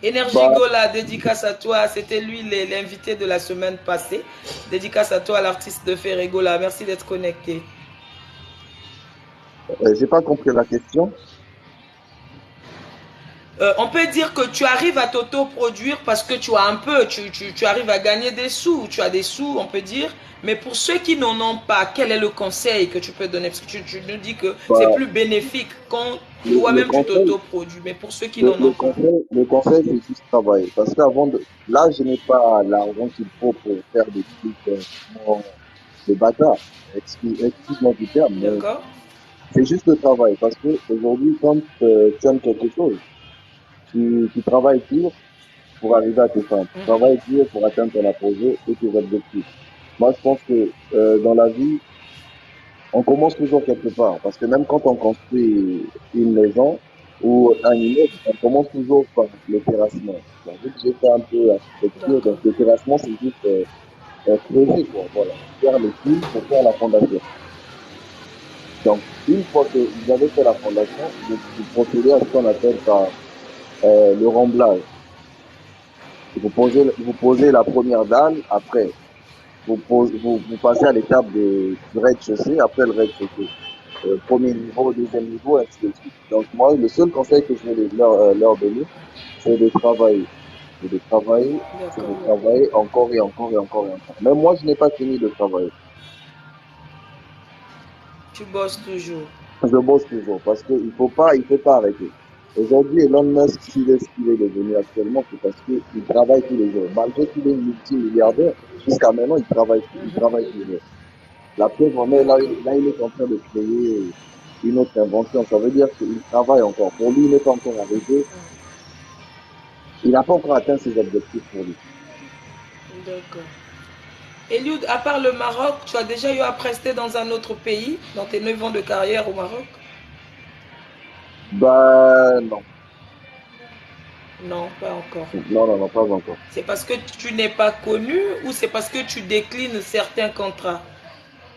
Énergie Bah, Gola, dédicace à toi. C'était lui l'invité de la semaine passée. Dédicace à toi, l'artiste de Ferregola. Merci d'être connecté. j'ai pas compris la question. On peut dire que tu arrives à t'autoproduire parce que tu as un peu, tu arrives à gagner des sous, tu as des sous, on peut dire. Mais pour ceux qui n'en ont pas, quel est le conseil que tu peux donner? Parce que tu nous dis que c'est Bah, plus bénéfique quand le toi-même tu conseil, t'autoproduis. Mais pour ceux qui n'en ont le pas. conseil, le conseil, c'est juste travailler. Parce qu'avant de, là, je n'ai pas l'argent qu'il faut pour faire des trucs, vraiment de bâtard. Excuse-moi du terme, mais D'accord. c'est juste le travail. Parce que aujourd'hui, quand tu aimes quelque chose, tu travailles dur pour arriver à tes fins. Tu travailles dur pour atteindre ton apogée et tes objectifs. Moi, je pense que dans la vie, on commence toujours quelque part. Parce que même quand on construit une maison ou un immeuble, on commence toujours par le terrassement. Donc, vu que j'ai fait un peu architecture, donc D'accord. le terrassement, c'est juste creuser, quoi. Voilà. Faire les fils pour faire la fondation. Donc, une fois que vous avez fait la fondation, vous procédez à ce qu'on appelle par le remblage. vous posez la première dalle, après, vous passez à l'étape du rez-de-chaussée, après le rez-de-chaussée. Premier niveau, deuxième niveau, ainsi de suite. Donc moi, le seul conseil que je vais leur donner, c'est de travailler. C'est de travailler, c'est de D'accord. travailler encore et encore et encore et encore. Même moi, je n'ai pas fini de travailler. Tu bosses toujours. Je bosse toujours parce qu'il faut pas arrêter. Aujourd'hui, Elon Musk, s'il est ce qu'il est devenu actuellement, c'est parce qu'il travaille tous les jours. Malgré qu'il est multimilliardaire, jusqu'à maintenant, il Mhm. travaille toujours. La preuve en est, D'accord. là, il est en train de créer une autre invention. Ça veut dire qu'il travaille encore. Pour lui, il n'est pas encore arrivé. Il n'a pas encore atteint ses objectifs pour lui. D'accord. Eliud, à part le Maroc, tu as déjà eu à prester dans un autre pays, dans tes 9 ans de carrière au Maroc? Ben, non. Non, pas encore. Non, non, non, pas encore. C'est parce que tu n'es pas connu ou c'est parce que tu déclines certains contrats?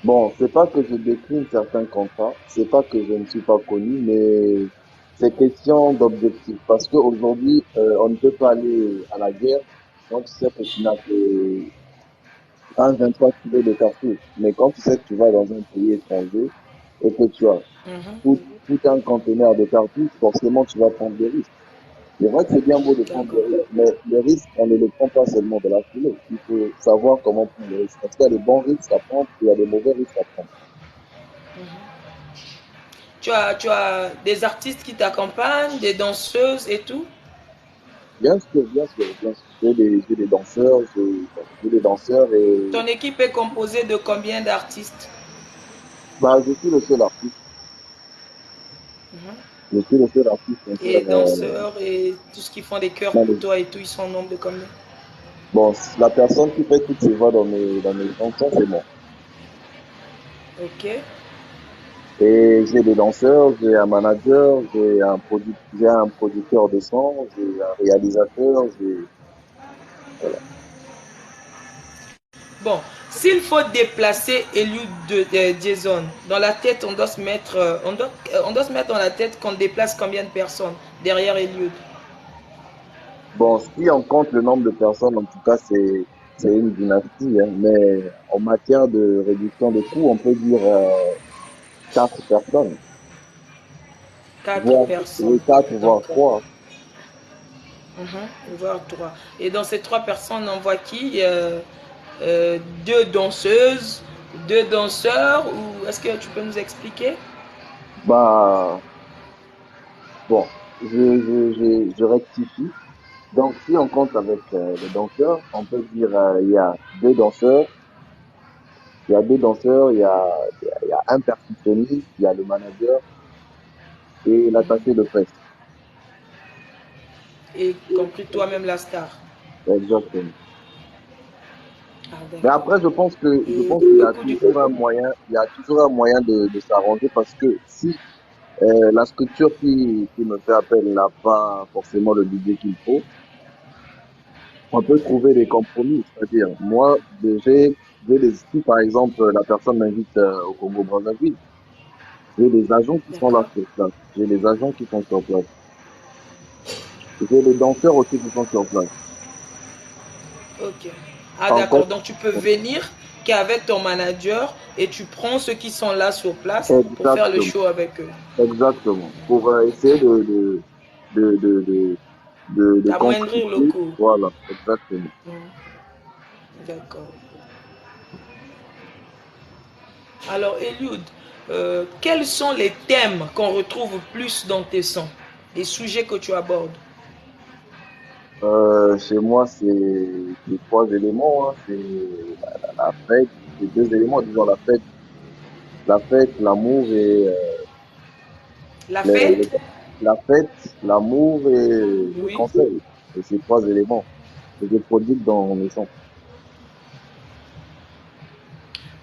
Bon, c'est pas que je décline certains contrats, c'est pas que je ne suis pas connu, mais c'est question d'objectif. Parce qu'aujourd'hui, on ne peut pas aller à la guerre quand tu sais que tu n'as que 23 kilos de cartouches. Mais quand tu sais que tu vas dans un pays étranger et que tu as Mhm. tout un conteneur de cartouches, forcément tu vas prendre des risques. C'est vrai que c'est bien beau de prendre des D'accord. risques, mais les risques, on ne les prend pas seulement de la foulée. Il faut savoir comment prendre les risques. Parce qu'il y a des bons risques à prendre et il y a des mauvais risques à prendre. Tu as des artistes qui t'accompagnent, des danseuses et tout? Bien sûr, bien sûr, bien sûr. J'ai des danseurs, j'ai des danseurs et Ton équipe est composée de combien d'artistes? bah, je suis le seul artiste. Mhm. Je suis le seul artiste à Et faire, danseurs et tout ce qui font des chœurs dans pour toi et tout, ils sont au nombre de combien? bon, la personne qui fait toutes ces voix dans mes chansons, c'est moi. Ok. Et j'ai des danseurs, j'ai un manager, j'ai un producteur de son, j'ai un réalisateur, voilà. Bon, s'il faut déplacer Eliud Jason, dans la tête, on doit se mettre, on doit se mettre dans la tête qu'on déplace combien de personnes derrière Eliud? Bon, si on compte le nombre de personnes, en tout cas, c'est une dynastie, hein, mais en matière de réduction de coûts, on peut dire, 4 personnes. Quatre Voire, personnes. oui, 4, voire D'accord. 3. Voire trois. Et dans ces trois personnes, on voit qui? Deux danseuses, deux danseurs, ou est-ce que tu peux nous expliquer? Bah, bon, je rectifie. Donc, si on compte avec les danseurs, on peut dire il y a deux danseurs, il y a deux danseurs, il y a un percussionniste, il y a le manager et l'attaché de presse. Et compris toi-même la star. Exactement. Ah, Mais d'accord. après, je Et pense qu'il y a le coup du... toujours un moyen, il y a toujours un moyen de s'arranger parce que si la structure qui me fait appel n'a pas forcément le budget qu'il faut, on peut trouver des compromis. C'est-à-dire, moi, si par exemple la personne m'invite au Congo-Brazzaville, j'ai des agents qui sont là D'accord. sur place. J'ai des agents qui sont sur place. J'ai des danseurs aussi qui sont sur place. Ok. Ah, En d'accord. compte, Donc, tu peux venir qu'avec ton manager et tu prends ceux qui sont là sur place pour faire le exactement, show avec eux. exactement. Pour essayer de D'amoindrir le concrétiser. coût. Voilà, exactement. D'accord. Alors, Eliud, quels sont les thèmes qu'on retrouve plus dans tes sons? Les sujets que tu abordes? Chez moi, c'est 3 éléments, hein. C'est la fête, c'est 2 éléments, disons la fête, l'amour et La les, fête? les- la fête, l'amour et le Oui. conseil. Et ces 3 éléments que je produis dans mes sons.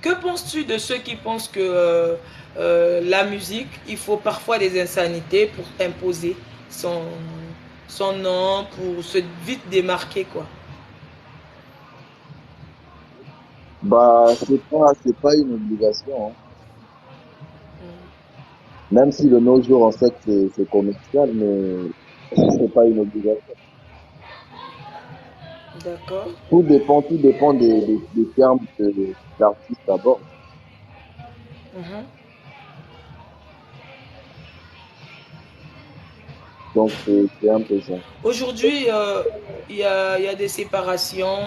Que penses-tu de ceux qui pensent que la musique, il faut parfois des insanités pour imposer son, son nom, pour se vite démarquer, quoi? Bah, c'est pas une obligation, hein. Même si de nos jours, on sait que c'est commercial, mais c'est pas une obligation. D'accord. Tout dépend des termes que l'artiste aborde. Mhm. Donc, c'est un peu ça. Aujourd'hui, il y a des séparations.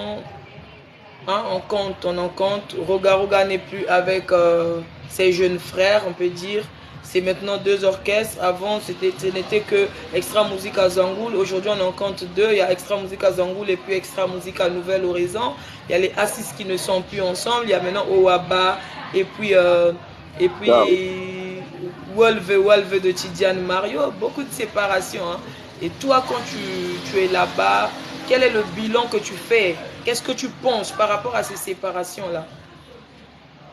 Hein, on en compte. Roga Roga n'est plus avec ses jeunes frères, on peut dire. C'est maintenant deux orchestres. Avant, ce n'était que Extra Musica Zangoul. Aujourd'hui, on en compte deux. Il y a Extra Musica Zangoul et puis Extra Musica Nouvelle Horizon. Il y a les Assis qui ne sont plus ensemble. Il y a maintenant Owaba et Ça, puis Wolve de Tidiane Mario. Beaucoup de séparations. Hein. Et toi, quand tu es là-bas, quel est le bilan que tu fais? Qu'est-ce que tu penses par rapport à ces séparations-là?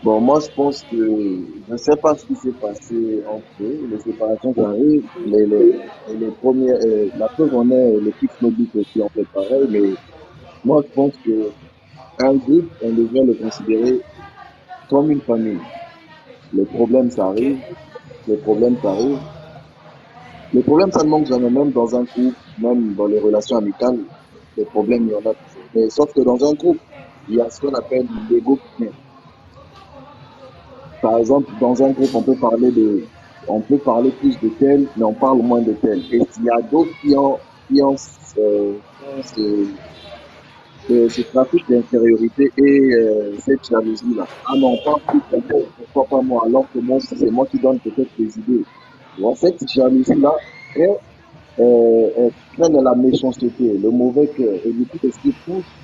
bon, moi, je pense que je ne sais pas ce qui s'est passé entre eux, les séparations qui arrivent, les premières, la preuve en est, l'équipe Snowbeat aussi en fait pareil, mais moi, je pense que un groupe, on devrait le considérer comme une famille. Les problèmes, ça Ok. arrive, les problèmes, ça arrive. Les problèmes, ça ne manque jamais, même dans un couple, même dans les relations amicales, les problèmes, il y en a toujours. Mais sauf que dans un groupe, il y a ce qu'on appelle l'ego qui vient. Par exemple, dans un groupe, on peut parler plus de tel, mais on parle moins de tel. Et s'il y a d'autres qui ont ce trafic d'infériorité et cette jalousie-là. Ah non, on parle plus de tel, pourquoi pas moi, alors que moi, c'est moi qui donne peut-être des idées. Tu vois, cette jalousie-là crée de la méchanceté, le mauvais cœur. Et du coup, c'est ce qui pousse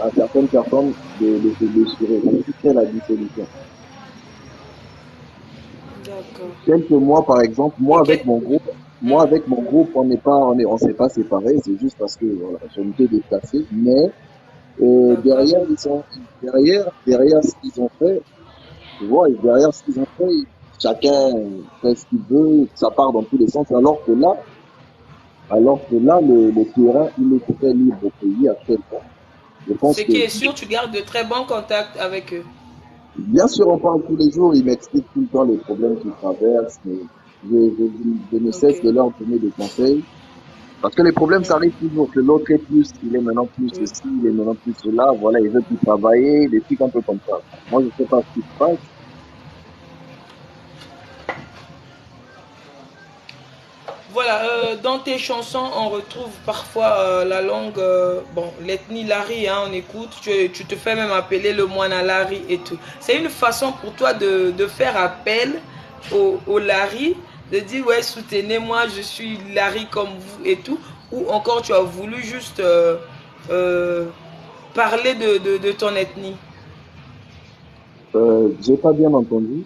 à certaines personnes de se déchirer. C'est ce qui crée la dissolution. D'accord. Quelques mois, par exemple, Et quel... moi avec mon groupe, on s'est pas séparés, c'est juste parce que voilà, je m'étais déplacé, mais D'accord. derrière ce qu'ils ont fait, tu vois, et derrière ce qu'ils ont fait, chacun fait ce qu'il veut, ça part dans tous les sens, alors que là, le terrain, il est très libre au pays actuellement. Je Ce pense que, qui est sûr, tu gardes de très bons contacts avec eux. bien sûr, on parle tous les jours, ils m'expliquent tout le temps les problèmes qu'ils traversent, mais je ne Ok. cesse de leur donner des conseils. Parce que les problèmes, ça arrive Mhm. toujours. Que l'autre est plus, il est maintenant plus Oui. ceci, il est maintenant plus cela. Voilà, il veut plus travailler, des trucs un peu comme ça. Moi, je sais pas ce qui se passe. Voilà, dans tes chansons, on retrouve parfois la langue, bon, l'ethnie Lari, hein, on écoute, tu te fais même appeler le moine à Lari et tout. C'est une façon pour toi de faire appel au Lari, de dire, ouais, soutenez-moi, je suis Lari comme vous et tout, ou encore tu as voulu juste euh, parler de ton ethnie. J'ai pas bien entendu.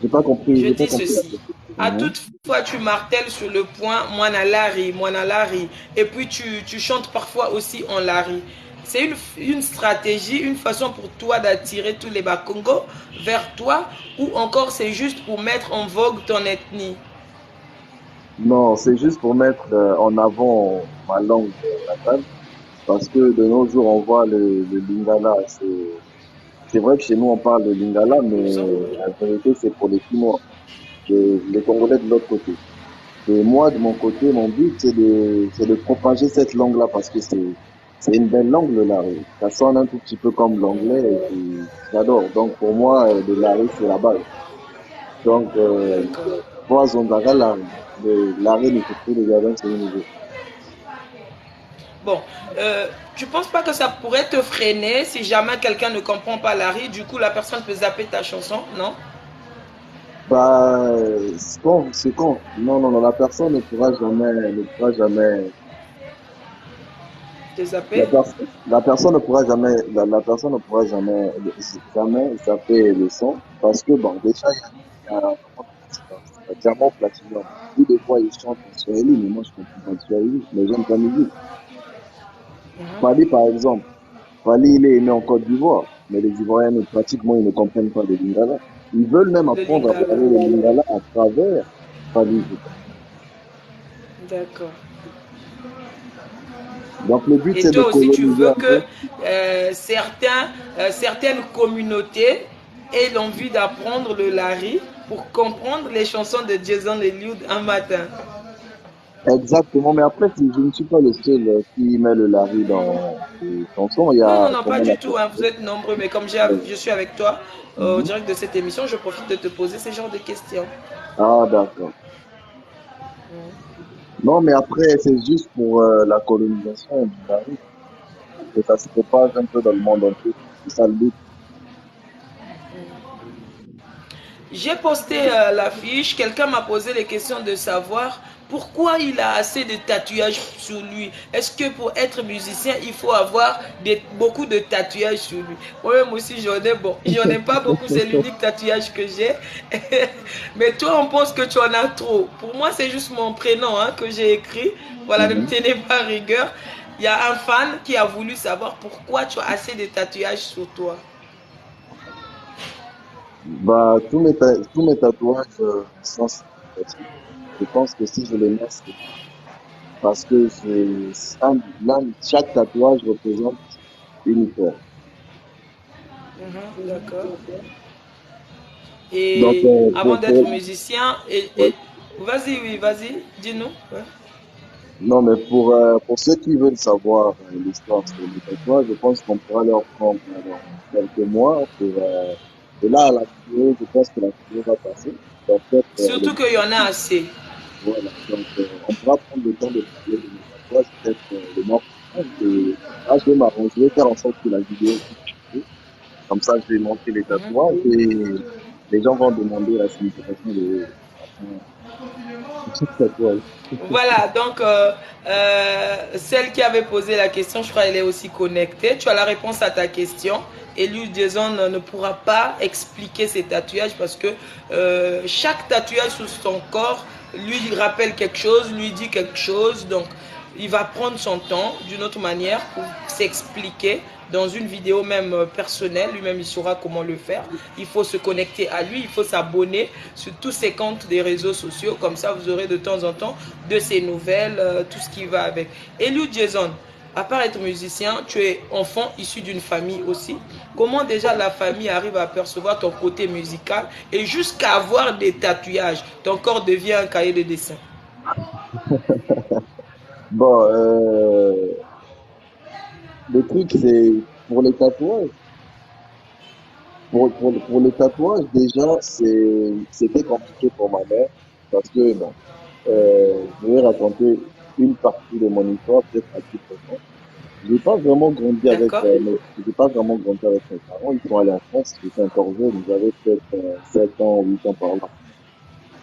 Je J'ai pas dis compris la ceci. question. À Mhm. toute fois, tu martèles sur le point Moina Lari. Et puis, tu chantes parfois aussi en Lari. C'est une stratégie, une façon pour toi d'attirer tous les Bakongo vers toi ou encore c'est juste pour mettre en vogue ton ethnie. Non, c'est juste pour mettre en avant ma langue natale. Parce que de nos jours, on voit le Lingala. C'est vrai que chez nous, on parle de Lingala, mais la vérité, c'est pour les Chinois, les Congolais de l'autre côté. Et moi, de mon côté, mon but, c'est de propager cette langue-là parce que c'est une belle langue, le lari. Ça sonne un tout petit peu comme l'anglais et puis j'adore. Donc, pour moi, le lari, c'est la base. Donc, D'accord. toi, Zondaga, lari. Le lari, ne se trouve déjà sur le niveau. Bon, tu penses pas que ça pourrait te freiner si jamais quelqu'un ne comprend pas Lari, du coup la personne peut zapper ta chanson, non? Bah, non, non, non, la personne ne pourra jamais, Te zapper? la personne ne pourra jamais zapper le son parce que, bon, déjà, il y a comment on appelle ça, c'est un diamant platinum. Lui, des fois, il chante en Swahili, mais moi, je comprends pas le Swahili, mais j'aime sa musique. Mhm. Fali, par exemple, Fali, il est né en Côte d'Ivoire, mais les Ivoiriens, pratiquement, ils ne comprennent pas le Lingala. Ils veulent même Le apprendre à Lingala. parler le Lingala à travers Fali. D'accord. Donc, le but, Et c'est de toi aussi, tu coloniser veux un peu. que certaines communautés aient l'envie d'apprendre le lari pour comprendre les chansons de Jason Eliud un matin. Exactement, mais après, je ne suis pas le seul qui met le Larry dans ses chansons. Il y Non, a, non, non, pas comment on du appelle tout, hein, vous êtes nombreux, mais comme ça? je suis avec toi au Mhm. direct de cette émission, je profite de te poser ce genre de questions. Ah, d'accord. Non, mais après, c'est juste pour la colonisation du Larry, que ça se propage un peu dans le monde entier. C'est ça le but. J'ai posté l'affiche, quelqu'un m'a posé les questions de savoir pourquoi il a assez de tatouages sur lui. Est-ce que pour être musicien, il faut avoir beaucoup de tatouages sur lui? Moi-même aussi, j'en ai pas beaucoup, c'est l'unique tatouage que j'ai. Mais toi, on pense que tu en as trop. Pour moi, c'est juste mon prénom hein, que j'ai écrit. Voilà, ne me Mhm. tenez pas à rigueur. Il y a un fan qui a voulu savoir pourquoi tu as assez de tatouages sur toi. Bah, tous mes tatouages sont significatifs. Je pense que si je les mets, c'est parce que chaque tatouage représente une histoire. Mhm, d'accord. Donc, Et avant d'être pour, musicien, ouais. vas-y, oui, vas-y, dis-nous. Ouais. Non, mais pour ceux qui veulent savoir l'histoire sur les tatouages, je pense qu'on pourra leur prendre dans quelques mois. Et là, la vidéo, je pense que la vidéo va passer. Donc, peut-être, Surtout qu'il y en a assez. voilà. Donc, on pourra prendre le temps de parler de mes tatouages, peut-être le mois prochain. Et là, je vais m'arranger, je vais faire en sorte que la vidéo puisse passer. Comme ça, je vais montrer les tatouages et les gens vont demander la signification de chaque tatouage. Voilà, donc celle qui avait posé la question, je crois qu'elle est aussi connectée. Tu as la réponse à ta question. Et lui, Jason ne pourra pas expliquer ses tatouages parce que chaque tatouage sur son corps lui rappelle quelque chose, lui dit quelque chose. Donc, il va prendre son temps d'une autre manière pour s'expliquer dans une vidéo même personnelle. Lui-même, il saura comment le faire. Il faut se connecter à lui, il faut s'abonner sur tous ses comptes des réseaux sociaux. Comme ça, vous aurez de temps en temps de ses nouvelles, tout ce qui va avec. Et lui, Jason, à part être musicien, tu es enfant issu d'une famille aussi. Comment déjà la famille arrive à percevoir ton côté musical et jusqu'à avoir des tatouages? Ton corps devient un cahier de dessin. Bon, le truc, c'est pour les tatouages. Pour les tatouages, déjà, c'était compliqué pour ma mère parce que, bon, je vais raconter une partie de mon histoire, peut-être à titre temps. D'accord. J'ai pas vraiment grandi avec mes parents. Ils sont allés en France, j'étais encore jeune, j'avais peut-être 7 ans, 8 ans par là.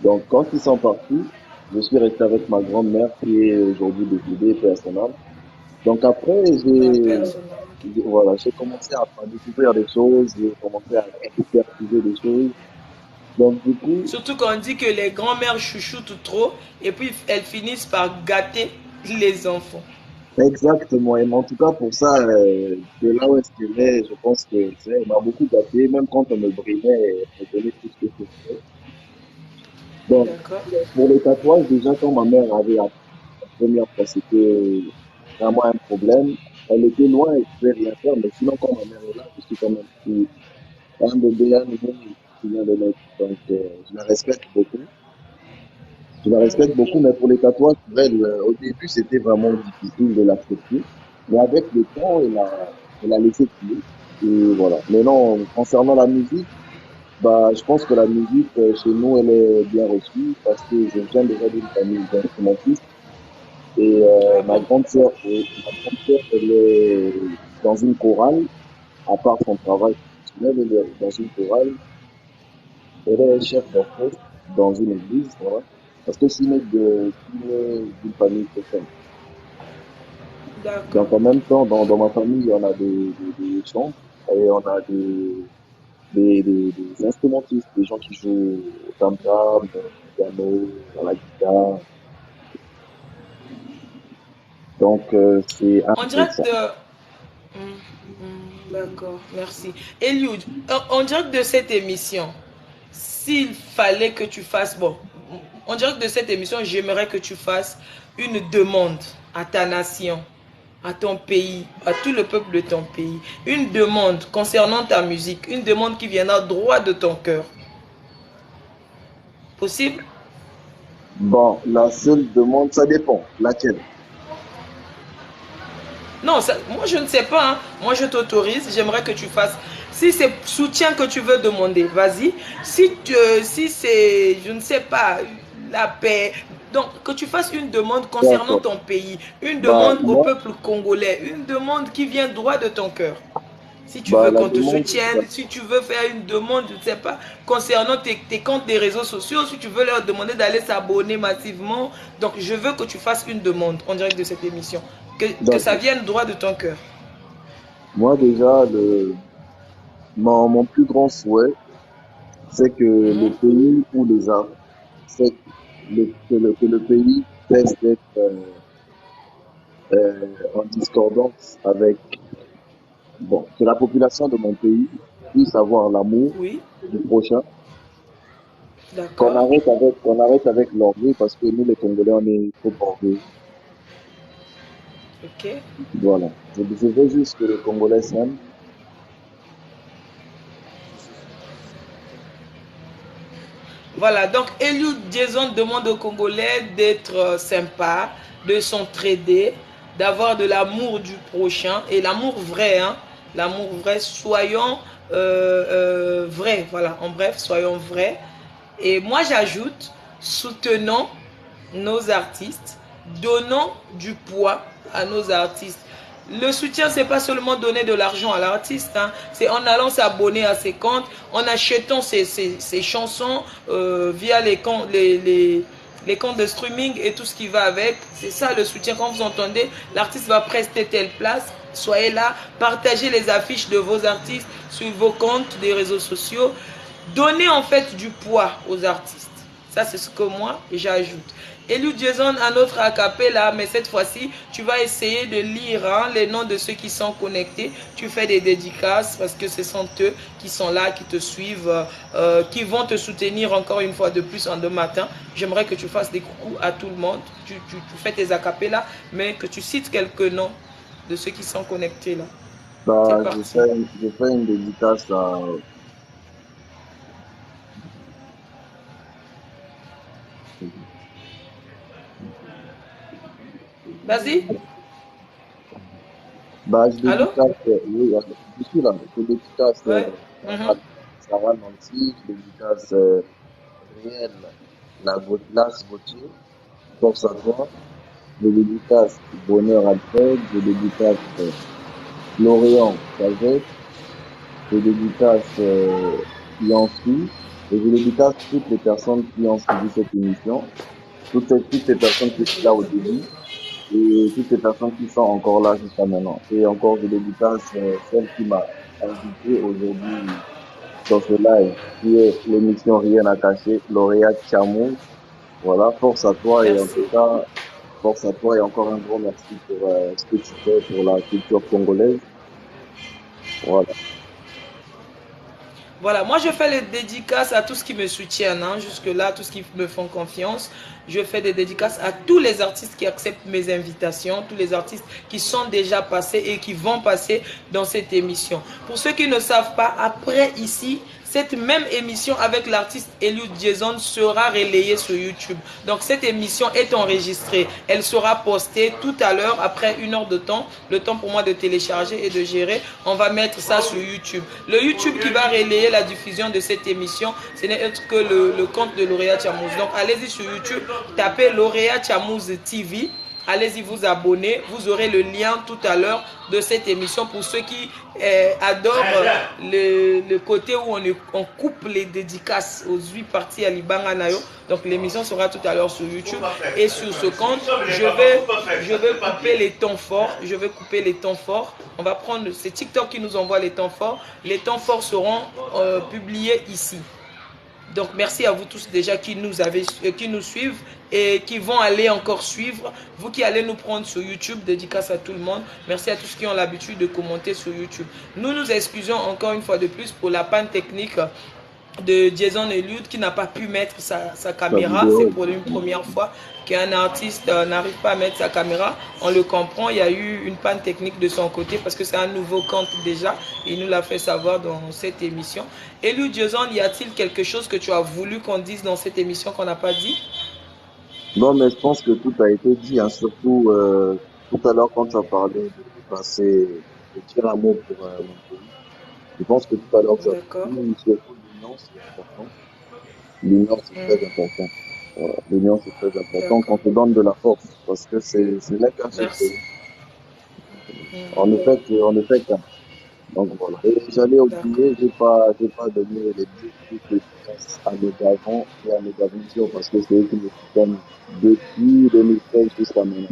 Donc, quand ils sont partis, je suis resté avec ma grand-mère qui est aujourd'hui décédée, paix à son âme. Donc après, La personne. voilà, j'ai commencé à découvrir des choses, j'ai commencé à percevoir des choses. Donc du coup, Surtout quand on dit que les grands-mères chouchoutent trop et puis elles finissent par gâter les enfants. exactement. Et en tout cas, pour ça, de là où est-ce qu'il est, je pense que elle m'a beaucoup gâté, même quand on me brimait, elle me donnait tout ce que je voulais. Donc, D'accord. pour les tatouages, déjà, quand ma mère avait appris la première fois, c'était vraiment un problème. Elle était loin, elle pouvait rien faire, mais sinon, quand ma mère est là, je suis quand même un bébé, un nouveau qui vient de naître. Donc, je la respecte beaucoup. Je la respecte beaucoup, mais pour les tatouages, pour elle, au début, c'était vraiment difficile de l'accepter. Mais avec le temps, elle a laissé filer. Et voilà. Maintenant, concernant la musique, bah, je pense que la musique, chez nous, elle est bien reçue parce que je viens déjà d'une famille d'instrumentistes. Et Ah bon? ma grande sœur, elle est dans une chorale, à part son travail professionnel, elle est dans une chorale. Elle est chef d'orchestre dans une église, voilà. Parce que je suis né d'une famille chrétienne. D'accord. Donc en même temps, dans ma famille, on a des chants et on a des instrumentistes, des gens qui jouent au tam-tam, au piano, à la guitare. Donc c'est un En peu ça. direct de... D'accord, merci. Eliud, en direct de cette émission, s'il fallait que tu fasses... Bon, en direct de cette émission, j'aimerais que tu fasses une demande à ta nation, à ton pays, à tout le peuple de ton pays. Une demande concernant ta musique, une demande qui viendra droit de ton cœur. Possible? Bon, la seule demande, ça dépend. Laquelle? Non, moi je ne sais pas. Hein. Moi je t'autorise. J'aimerais que tu fasses. Si c'est soutien que tu veux demander, vas-y. Si c'est, je ne sais pas, la paix. Donc que tu fasses une demande concernant D'accord. ton pays, une Bah, demande au moi, peuple congolais, une demande qui vient droit de ton cœur. Si tu bah, veux la qu'on te demande, soutienne, si tu veux faire une demande, je ne sais pas, concernant tes comptes des réseaux sociaux, si tu veux leur demander d'aller s'abonner massivement. Donc, je veux que tu fasses une demande en direct de cette émission. Que ça d'accord. vienne droit de ton cœur. Moi, déjà, mon plus grand souhait, c'est que le Mhm. pays ou les arts, c'est que le pays cesse d'être en discordance avec, bon, que la population de mon pays puisse avoir l'amour Oui, du prochain, d'accord. qu'on arrête avec l'orgueil parce que nous, les Congolais, on est trop orgueilleux. Ok. Voilà. Je veux juste que les Congolais s'aiment. Voilà, donc Eliud Jason demande aux Congolais d'être sympa, de s'entraider, d'avoir de l'amour du prochain et l'amour vrai, hein. L'amour vrai, soyons vrais, voilà, en bref, soyons vrais. Et moi j'ajoute, soutenons nos artistes, donnons du poids à nos artistes. Le soutien, c'est pas seulement donner de l'argent à l'artiste, hein. C'est en allant s'abonner à ses comptes, en achetant ses chansons via les comptes de streaming et tout ce qui va avec. C'est ça le soutien. Quand vous entendez, l'artiste va prester telle place, soyez là, partagez les affiches de vos artistes sur vos comptes des réseaux sociaux. Donnez en fait du poids aux artistes. Ça, c'est ce que moi, j'ajoute. Eliud Jason, un autre acapella, mais cette fois-ci, tu vas essayer de lire hein, les noms de ceux qui sont connectés. Tu fais des dédicaces parce que ce sont eux qui sont là, qui te suivent, qui vont te soutenir encore une fois de plus en deux matins. J'aimerais que tu fasses des coucous à tout le monde. Tu fais tes acapellas, mais que tu cites quelques noms de ceux qui sont connectés là. C'est Bah, parti. je fais une dédicace à, Vas-y. bah, je Allô? dédicace, oui, je suis là, je dédicace Ouais. Sarah, Mhm. Sarah Nancy, je dédicace Riel, Las Gauthier, force à toi, je dédicace Bonheur Alfred, je dédicace Florian Cazet, je dédicace Yansu, et je dédicace toutes les personnes qui ont suivi cette émission, toutes ces personnes qui étaient là au début, et toutes les personnes qui sont encore là jusqu'à maintenant. Et encore, je dédicace celle qui m'a invité aujourd'hui dans ce live, qui est l'émission Rien à cacher, lauréat Chamou. Voilà, force à toi et en tout Merci. cas, force à toi et encore un grand merci pour ce que tu fais pour la culture congolaise. Voilà. Voilà, moi je fais les dédicaces à tous qui me soutiennent, hein, jusque-là, tous qui me font confiance. Je fais des dédicaces à tous les artistes qui acceptent mes invitations, tous les artistes qui sont déjà passés et qui vont passer dans cette émission. Pour ceux qui ne savent pas, après ici, cette même émission avec l'artiste Eliud Jason sera relayée sur YouTube. Donc cette émission est enregistrée. Elle sera postée tout à l'heure après une heure de temps. Le temps pour moi de télécharger et de gérer. On va mettre ça sur YouTube. Le YouTube qui va relayer la diffusion de cette émission, ce n'est autre que le compte de Lauréat Chamouze. Donc allez-y sur YouTube, tapez Lauréat Chamouze TV. Allez-y vous abonner, vous aurez le lien tout à l'heure de cette émission pour ceux qui adorent le côté où on coupe les dédicaces aux 8 parties à Libanga Nayo. Donc l'émission sera tout à l'heure sur YouTube et sur ce compte, je vais couper les temps forts, je vais couper les temps forts. On va prendre, c'est TikTok qui nous envoie les temps forts. Les temps forts seront publiés ici. Donc merci à vous tous déjà qui nous suivent et qui vont aller encore suivre. Vous qui allez nous prendre sur YouTube, dédicace à tout le monde. Merci à tous qui ont l'habitude de commenter sur YouTube. Nous nous excusons encore une fois de plus pour la panne technique de Jason Eliud qui n'a pas pu mettre sa La caméra. C'est vidéo. pour une première fois qu'un artiste n'arrive pas à mettre sa caméra. On le comprend, il y a eu une panne technique de son côté parce que c'est un nouveau compte déjà. Il nous l'a fait savoir dans cette émission. Eliud Jason, y a-t-il quelque chose que tu as voulu qu'on dise dans cette émission qu'on n'a pas dit? Non, mais je pense que tout a été dit, hein, surtout tout à l'heure quand tu as parlé de passer, de dire un mot pour mon pays. Je pense que tout à l'heure tu as D'accord. dit, surtout l'union, c'est important. L'union, c'est très Mhm. important. Voilà. L'union, c'est très important qu'on D'accord. te donne de la force parce que c'est n'est qu'un seul Merci. pays. Mhm. En effet, qu'un. Donc voilà. Et j'allais D'accord. oublier, j'ai pas donné les plus dédicaces à mes davants et à mes aventures parce que c'est eux qui me soutiennent depuis 2016 jusqu'à maintenant.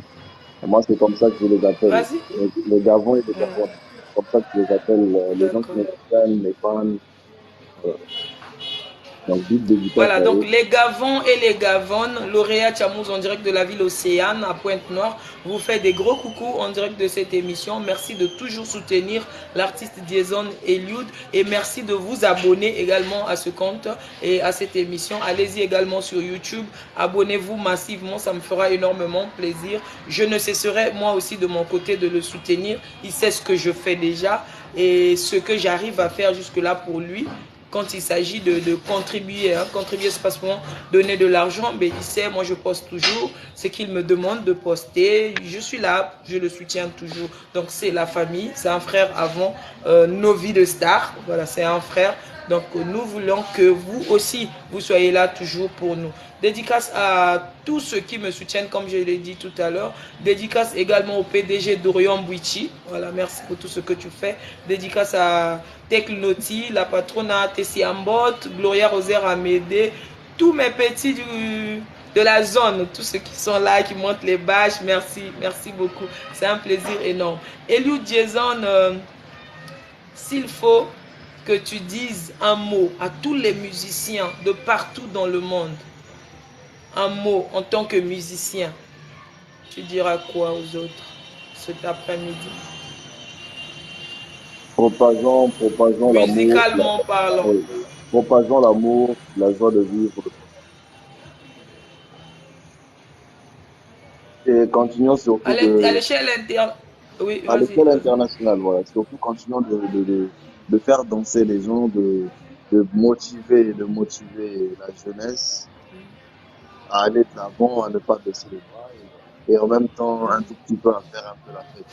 Et moi, c'est comme ça que je les appelle. Vas-y. Les davants et les Mhm. davants. C'est comme ça que je les appelle, les gens qui D'accord. me soutiennent, mes fans. euh, donc, big dédicace Voilà, à donc eux. les Gavons et les Gavonnes, lauréat Chamouz en direct de la ville Océane à Pointe-Noire, vous fait des gros coucous en direct de cette émission. Merci de toujours soutenir l'artiste Jason Eliud et merci de vous abonner également à ce compte et à cette émission. Allez-y également sur YouTube, abonnez-vous massivement, ça me fera énormément plaisir. Je ne cesserai moi aussi de mon côté de le soutenir. Il sait ce que je fais déjà et ce que j'arrive à faire jusque-là pour lui quand il s'agit de contribuer. Hein. Contribuer, c'est pas seulement donner de l'argent, mais il sait, moi je poste toujours ce qu'il me demande de poster. Je suis là, je le soutiens toujours. Donc c'est la famille, c'est un frère avant nos vies de stars. Voilà, c'est un frère. Donc nous voulons que vous aussi, vous soyez là toujours pour nous. Dédicace à tous ceux qui me soutiennent, comme je l'ai dit tout à l'heure. Dédicace également au PDG Dorian Bouichi. Voilà, merci pour tout ce que tu fais. Dédicace à Tecnoti, la patronne Tessie Ambot, Gloria Rosaire Amédée, tous mes petits de la zone, tous ceux qui sont là, qui montent les bâches, merci, merci beaucoup. C'est un plaisir énorme. Eliud Jason, s'il faut que tu dises un mot à tous les musiciens de partout dans le monde, un mot en tant que musicien, tu diras quoi aux autres cet après-midi? Propageons l'amour, Musicalement parlant. oui. Propageons l'amour, la joie de vivre. Et continuons surtout À de, l'échelle interne. Oui, à vas-y, l'échelle vas-y. internationale, voilà. Surtout continuons de faire danser les gens, de motiver la jeunesse à aller de l'avant, à ne pas baisser les bras et en même temps, un tout petit peu à faire un peu la fête.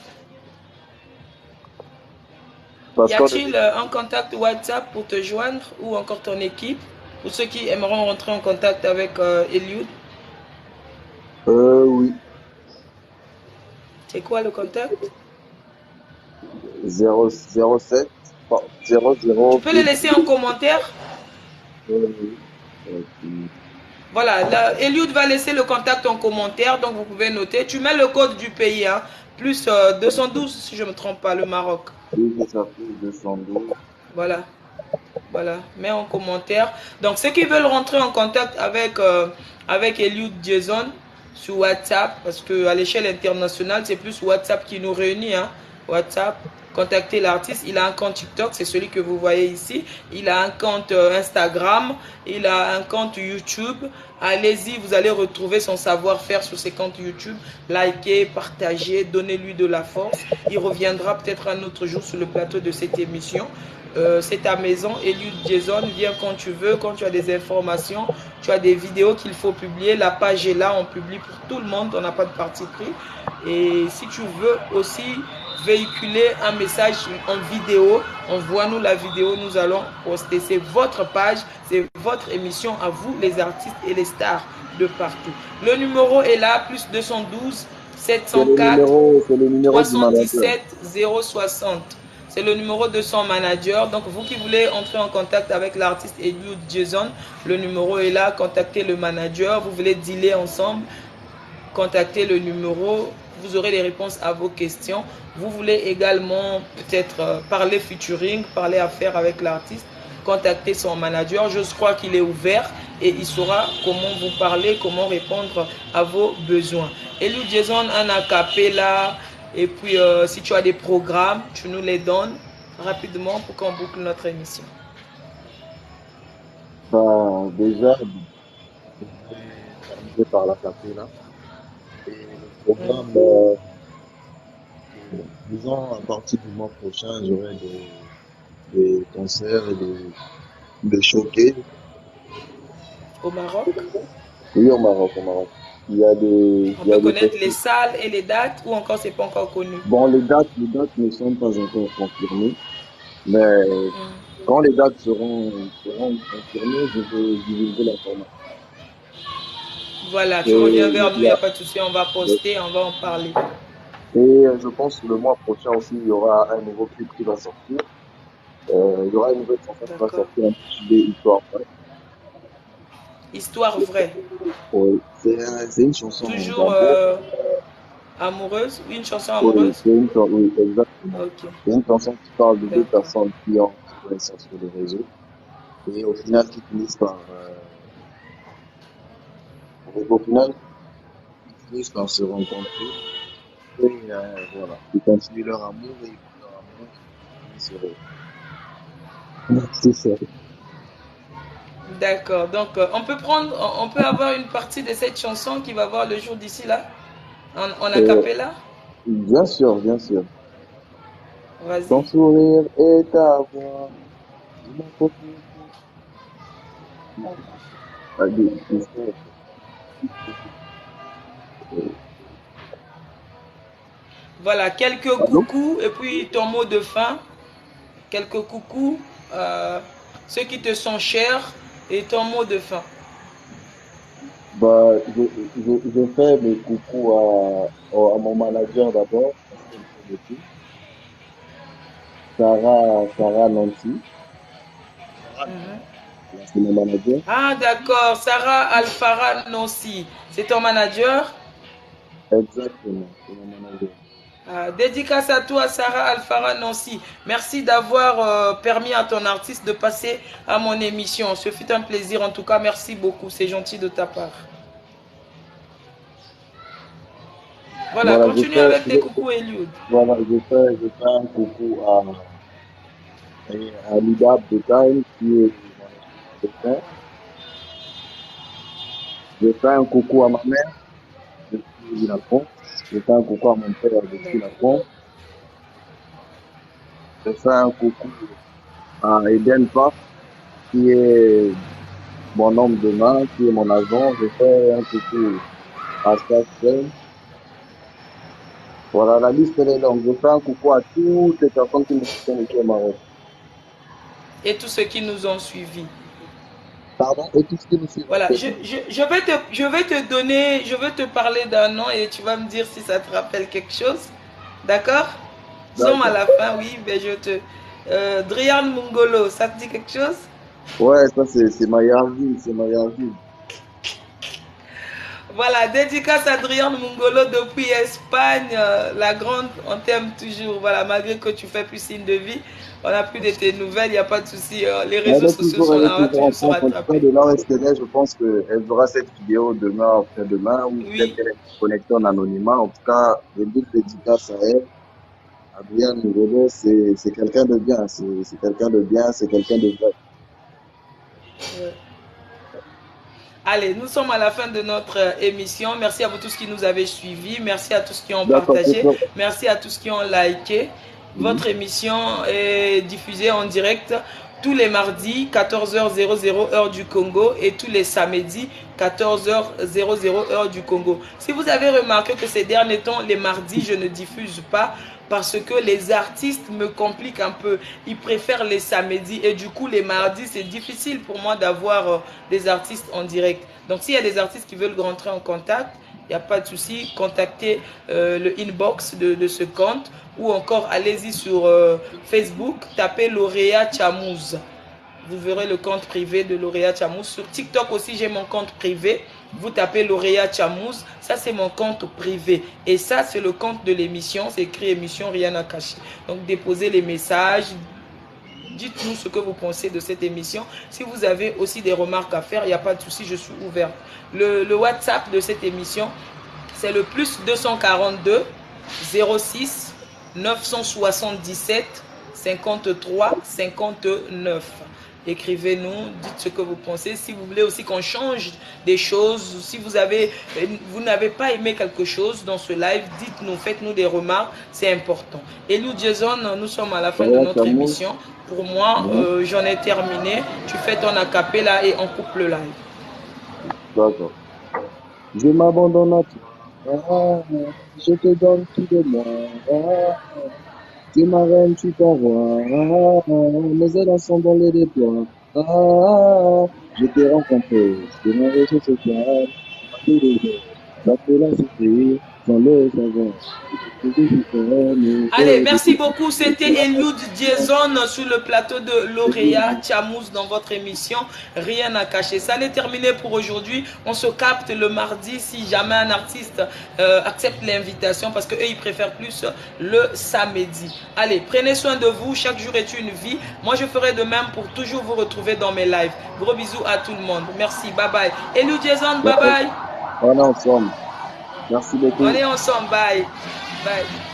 Y Parce qu'on est a-t-il un contact WhatsApp pour te joindre ou encore ton équipe? Pour ceux qui aimeront rentrer en contact avec Eliud, oui, c'est quoi le contact? 007, 00, Tu peux le laisser en commentaire. oui. Voilà, là, Eliud va laisser le contact en commentaire, donc vous pouvez noter. Tu mets le code du pays, hein, plus 212 si je ne me trompe pas, le Maroc. Oui, c'est ça, plus 212. Voilà. Voilà, mets en commentaire. Donc, ceux qui veulent rentrer en contact avec Eliud Jason sur WhatsApp, parce qu'à l'échelle internationale, c'est plus WhatsApp qui nous réunit. Hein. WhatsApp, contacter l'artiste. Il a un compte TikTok, c'est celui que vous voyez ici. Il a un compte Instagram. Il a un compte YouTube. Allez-y, vous allez retrouver son savoir-faire sur ses comptes YouTube. Likez, partagez, donnez-lui de la force. Il reviendra peut-être un autre jour sur le plateau de cette émission. C'est ta maison, Eliud Jason, viens quand tu veux, quand tu as des informations, tu as des vidéos qu'il faut publier, la page est là, on publie pour tout le monde, on n'a pas de parti pris. Et si tu veux aussi véhiculer un message en vidéo, envoie-nous la vidéo, nous allons poster. C'est votre page, c'est votre émission à vous, les artistes et les stars de partout. Le numéro est là, plus 212 704 C'est le numéro du manager. 317 060. C'est le numéro de son manager. Donc, vous qui voulez entrer en contact avec l'artiste Eliud Jason, le numéro est là. Contactez le manager. Vous voulez dealer ensemble, contactez le numéro. Vous aurez les réponses à vos questions. Vous voulez également peut-être parler featuring, parler affaires avec l'artiste, contactez son manager. Je crois qu'il est ouvert et il saura comment vous parler, comment répondre à vos besoins. Eliud Jason, un acapella. Et puis, si tu as des programmes, tu nous les donnes rapidement pour qu'on boucle notre émission. Ben, déjà, je vais commencer par la café là. Et le programme, disons, à partir du mois prochain, j'aurai des concerts et des showcases. Au Maroc. Oui, au Maroc, au Maroc. Il y a des, On il y a peut des connaître les festivals. salles et les dates ou encore c'est pas encore connu? Bon, les dates ne sont pas encore confirmées, mais Hmm. quand les dates seront confirmées, je vais divulguer l'information. Voilà, tu reviens Et, vers il nous, il y n'y a a- pas de souci, on va poster, on va en parler. et je pense que le mois prochain aussi, il y aura un nouveau clip qui va sortir. Il y aura une nouvelle chanson qui va D'accord. sortir intitulée Histoire vraie. Histoire vraie. Oui, c'est une chanson Toujours d'amour. amoureuse? Oui, une chanson Oui, amoureuse? oui, exactement. Ok, C'est une chanson qui parle de deux d'accord. personnes qui se connaissent sur les réseaux et au final qui finissent au final, ils finissent par se rencontrer et voilà, ils continuent leur amour et ils vivent leur amour et ils finissent heureux. C'est ça. D'accord. Donc, on peut avoir une partie de cette chanson qui va voir le jour d'ici là, en Euh, acapella. bien sûr, bien sûr. Ton Vas-y. sourire et ta voix, ils m'ont confié. Allez, Voilà, quelques allô? coucous et puis ton mot de fin. Quelques coucous, euh, ceux qui te sont chers et ton mot de fin. Bah, je fais mes coucous à mon manager d'abord, parce qu'elle fait le tout. Sarah Nancy. Sarah, Mhm. voilà, c'est mon manager. Ah, d'accord. Sarah Alfara Nossi, c'est ton manager. Exactement, c'est mon manager. Dédicace à toi, Sarah Alfara Nossi. Merci d'avoir permis à ton artiste de passer à mon émission. Ce fut un plaisir en tout cas. Merci beaucoup. C'est gentil de ta part. Voilà, Voilà, continue avec tes coucous, Eliud. je fais un coucou à Lida Bretagne, qui est mon ingénieur de son. Je fais un coucou à ma mère, depuis la France. Je fais un coucou à mon père depuis la D'accord. France. Je fais un coucou à Eden Park, qui est mon homme de main, qui est mon agent. Je fais un coucou à Saskia. Voilà, la liste elle est longue. Je fais un coucou à toutes les personnes qui me soutiennent ici au Maroc. Et tous ceux qui nous ont suivis. Pardon? Et tout ce qui me suit, Voilà, répète. je vais te donner, je vais te parler d'un nom et tu vas me dire si ça te rappelle quelque chose. D'accord? Nous sommes à D'accord. la fin, oui, mais je te... Drian Mungolo, ça te dit quelque chose? Ouais, ça c'est ma ville, c'est ma ville. Voilà, dédicace à Adrien Mungolo depuis Espagne. La grande, on t'aime toujours. Voilà, malgré que tu fais plus signe de vie, on n'a plus de tes nouvelles, il n'y a pas de souci. Les réseaux sociaux sont Elle est là, on va toujours en toujours se France. En tout cas, rattraper. de là où est-ce qu'elle est, je pense qu'elle verra cette vidéo demain, après-demain, ou peut-être Oui, qu'elle est connectée en anonymat. En tout cas, une big dédicace à elle. Adrien Ngolo, c'est quelqu'un de bien, c'est quelqu'un de bien, c'est quelqu'un de vrai. ouais. Allez, nous sommes à la fin de notre émission. Merci à vous tous qui nous avez suivis. Merci à tous qui ont D'accord, c'est partagé. ça. Merci à tous qui ont liké. Mhm. Votre émission est diffusée en direct tous les mardis 14h00 heure du Congo et tous les samedis 14h00 heure du Congo. Si vous avez remarqué que ces derniers temps, les mardis, je ne diffuse pas parce que les artistes me compliquent un peu. Ils préfèrent les samedis et du coup les mardis, c'est difficile pour moi d'avoir des artistes en direct. Donc s'il y a des artistes qui veulent rentrer en contact, il n'y a pas de souci, contactez le inbox de ce compte ou encore allez-y sur Facebook, tapez Lauréat Chamouz. Vous verrez le compte privé de Lauréat Chamouz. Sur TikTok aussi, j'ai mon compte privé. Vous tapez Lauréat Chamouz. Ça, c'est mon compte privé. Et ça, c'est le compte de l'émission. C'est écrit émission, rien à cacher. Donc, déposez les messages. Dites-nous ce que vous pensez de cette émission. Si vous avez aussi des remarques à faire, il n'y a pas de souci, je suis ouvert. Le WhatsApp de cette émission, c'est le plus 242 06 977 53 59. Écrivez-nous, dites ce que vous pensez. Si vous voulez aussi qu'on change des choses, si vous n'avez pas aimé quelque chose dans ce live, dites-nous, faites-nous des remarques, c'est important. Et nous, Jason, nous sommes à la fin de Lauréat notre Chamouz. émission. Pour moi, Mhm. j'en ai terminé. Tu fais ton acapella et on coupe le live. D'accord. Je m'abandonne à toi. Je te donne tout de moi. Tu es ma reine, tu t'en roi. Mes ailes sont dans les déplois. Je t'ai rencontré sur un réseau social. Tu m'as dit de la philosophe, sans le savoir. Je te dis que Allez, merci beaucoup. C'était Eliud Jason sur le plateau de Lauréat Chamous dans votre émission Rien à cacher. Ça n'est terminé pour aujourd'hui. On se capte le mardi si jamais un artiste accepte l'invitation parce qu'eux, ils préfèrent plus le samedi. Allez, prenez soin de vous. Chaque jour est une vie. Moi, je ferai de même pour toujours vous retrouver dans mes lives. Gros bisous à tout le monde. Merci. Bye bye. Eliud Jason, bye bye. On est ensemble. Merci beaucoup. On est ensemble. Bye. Bye.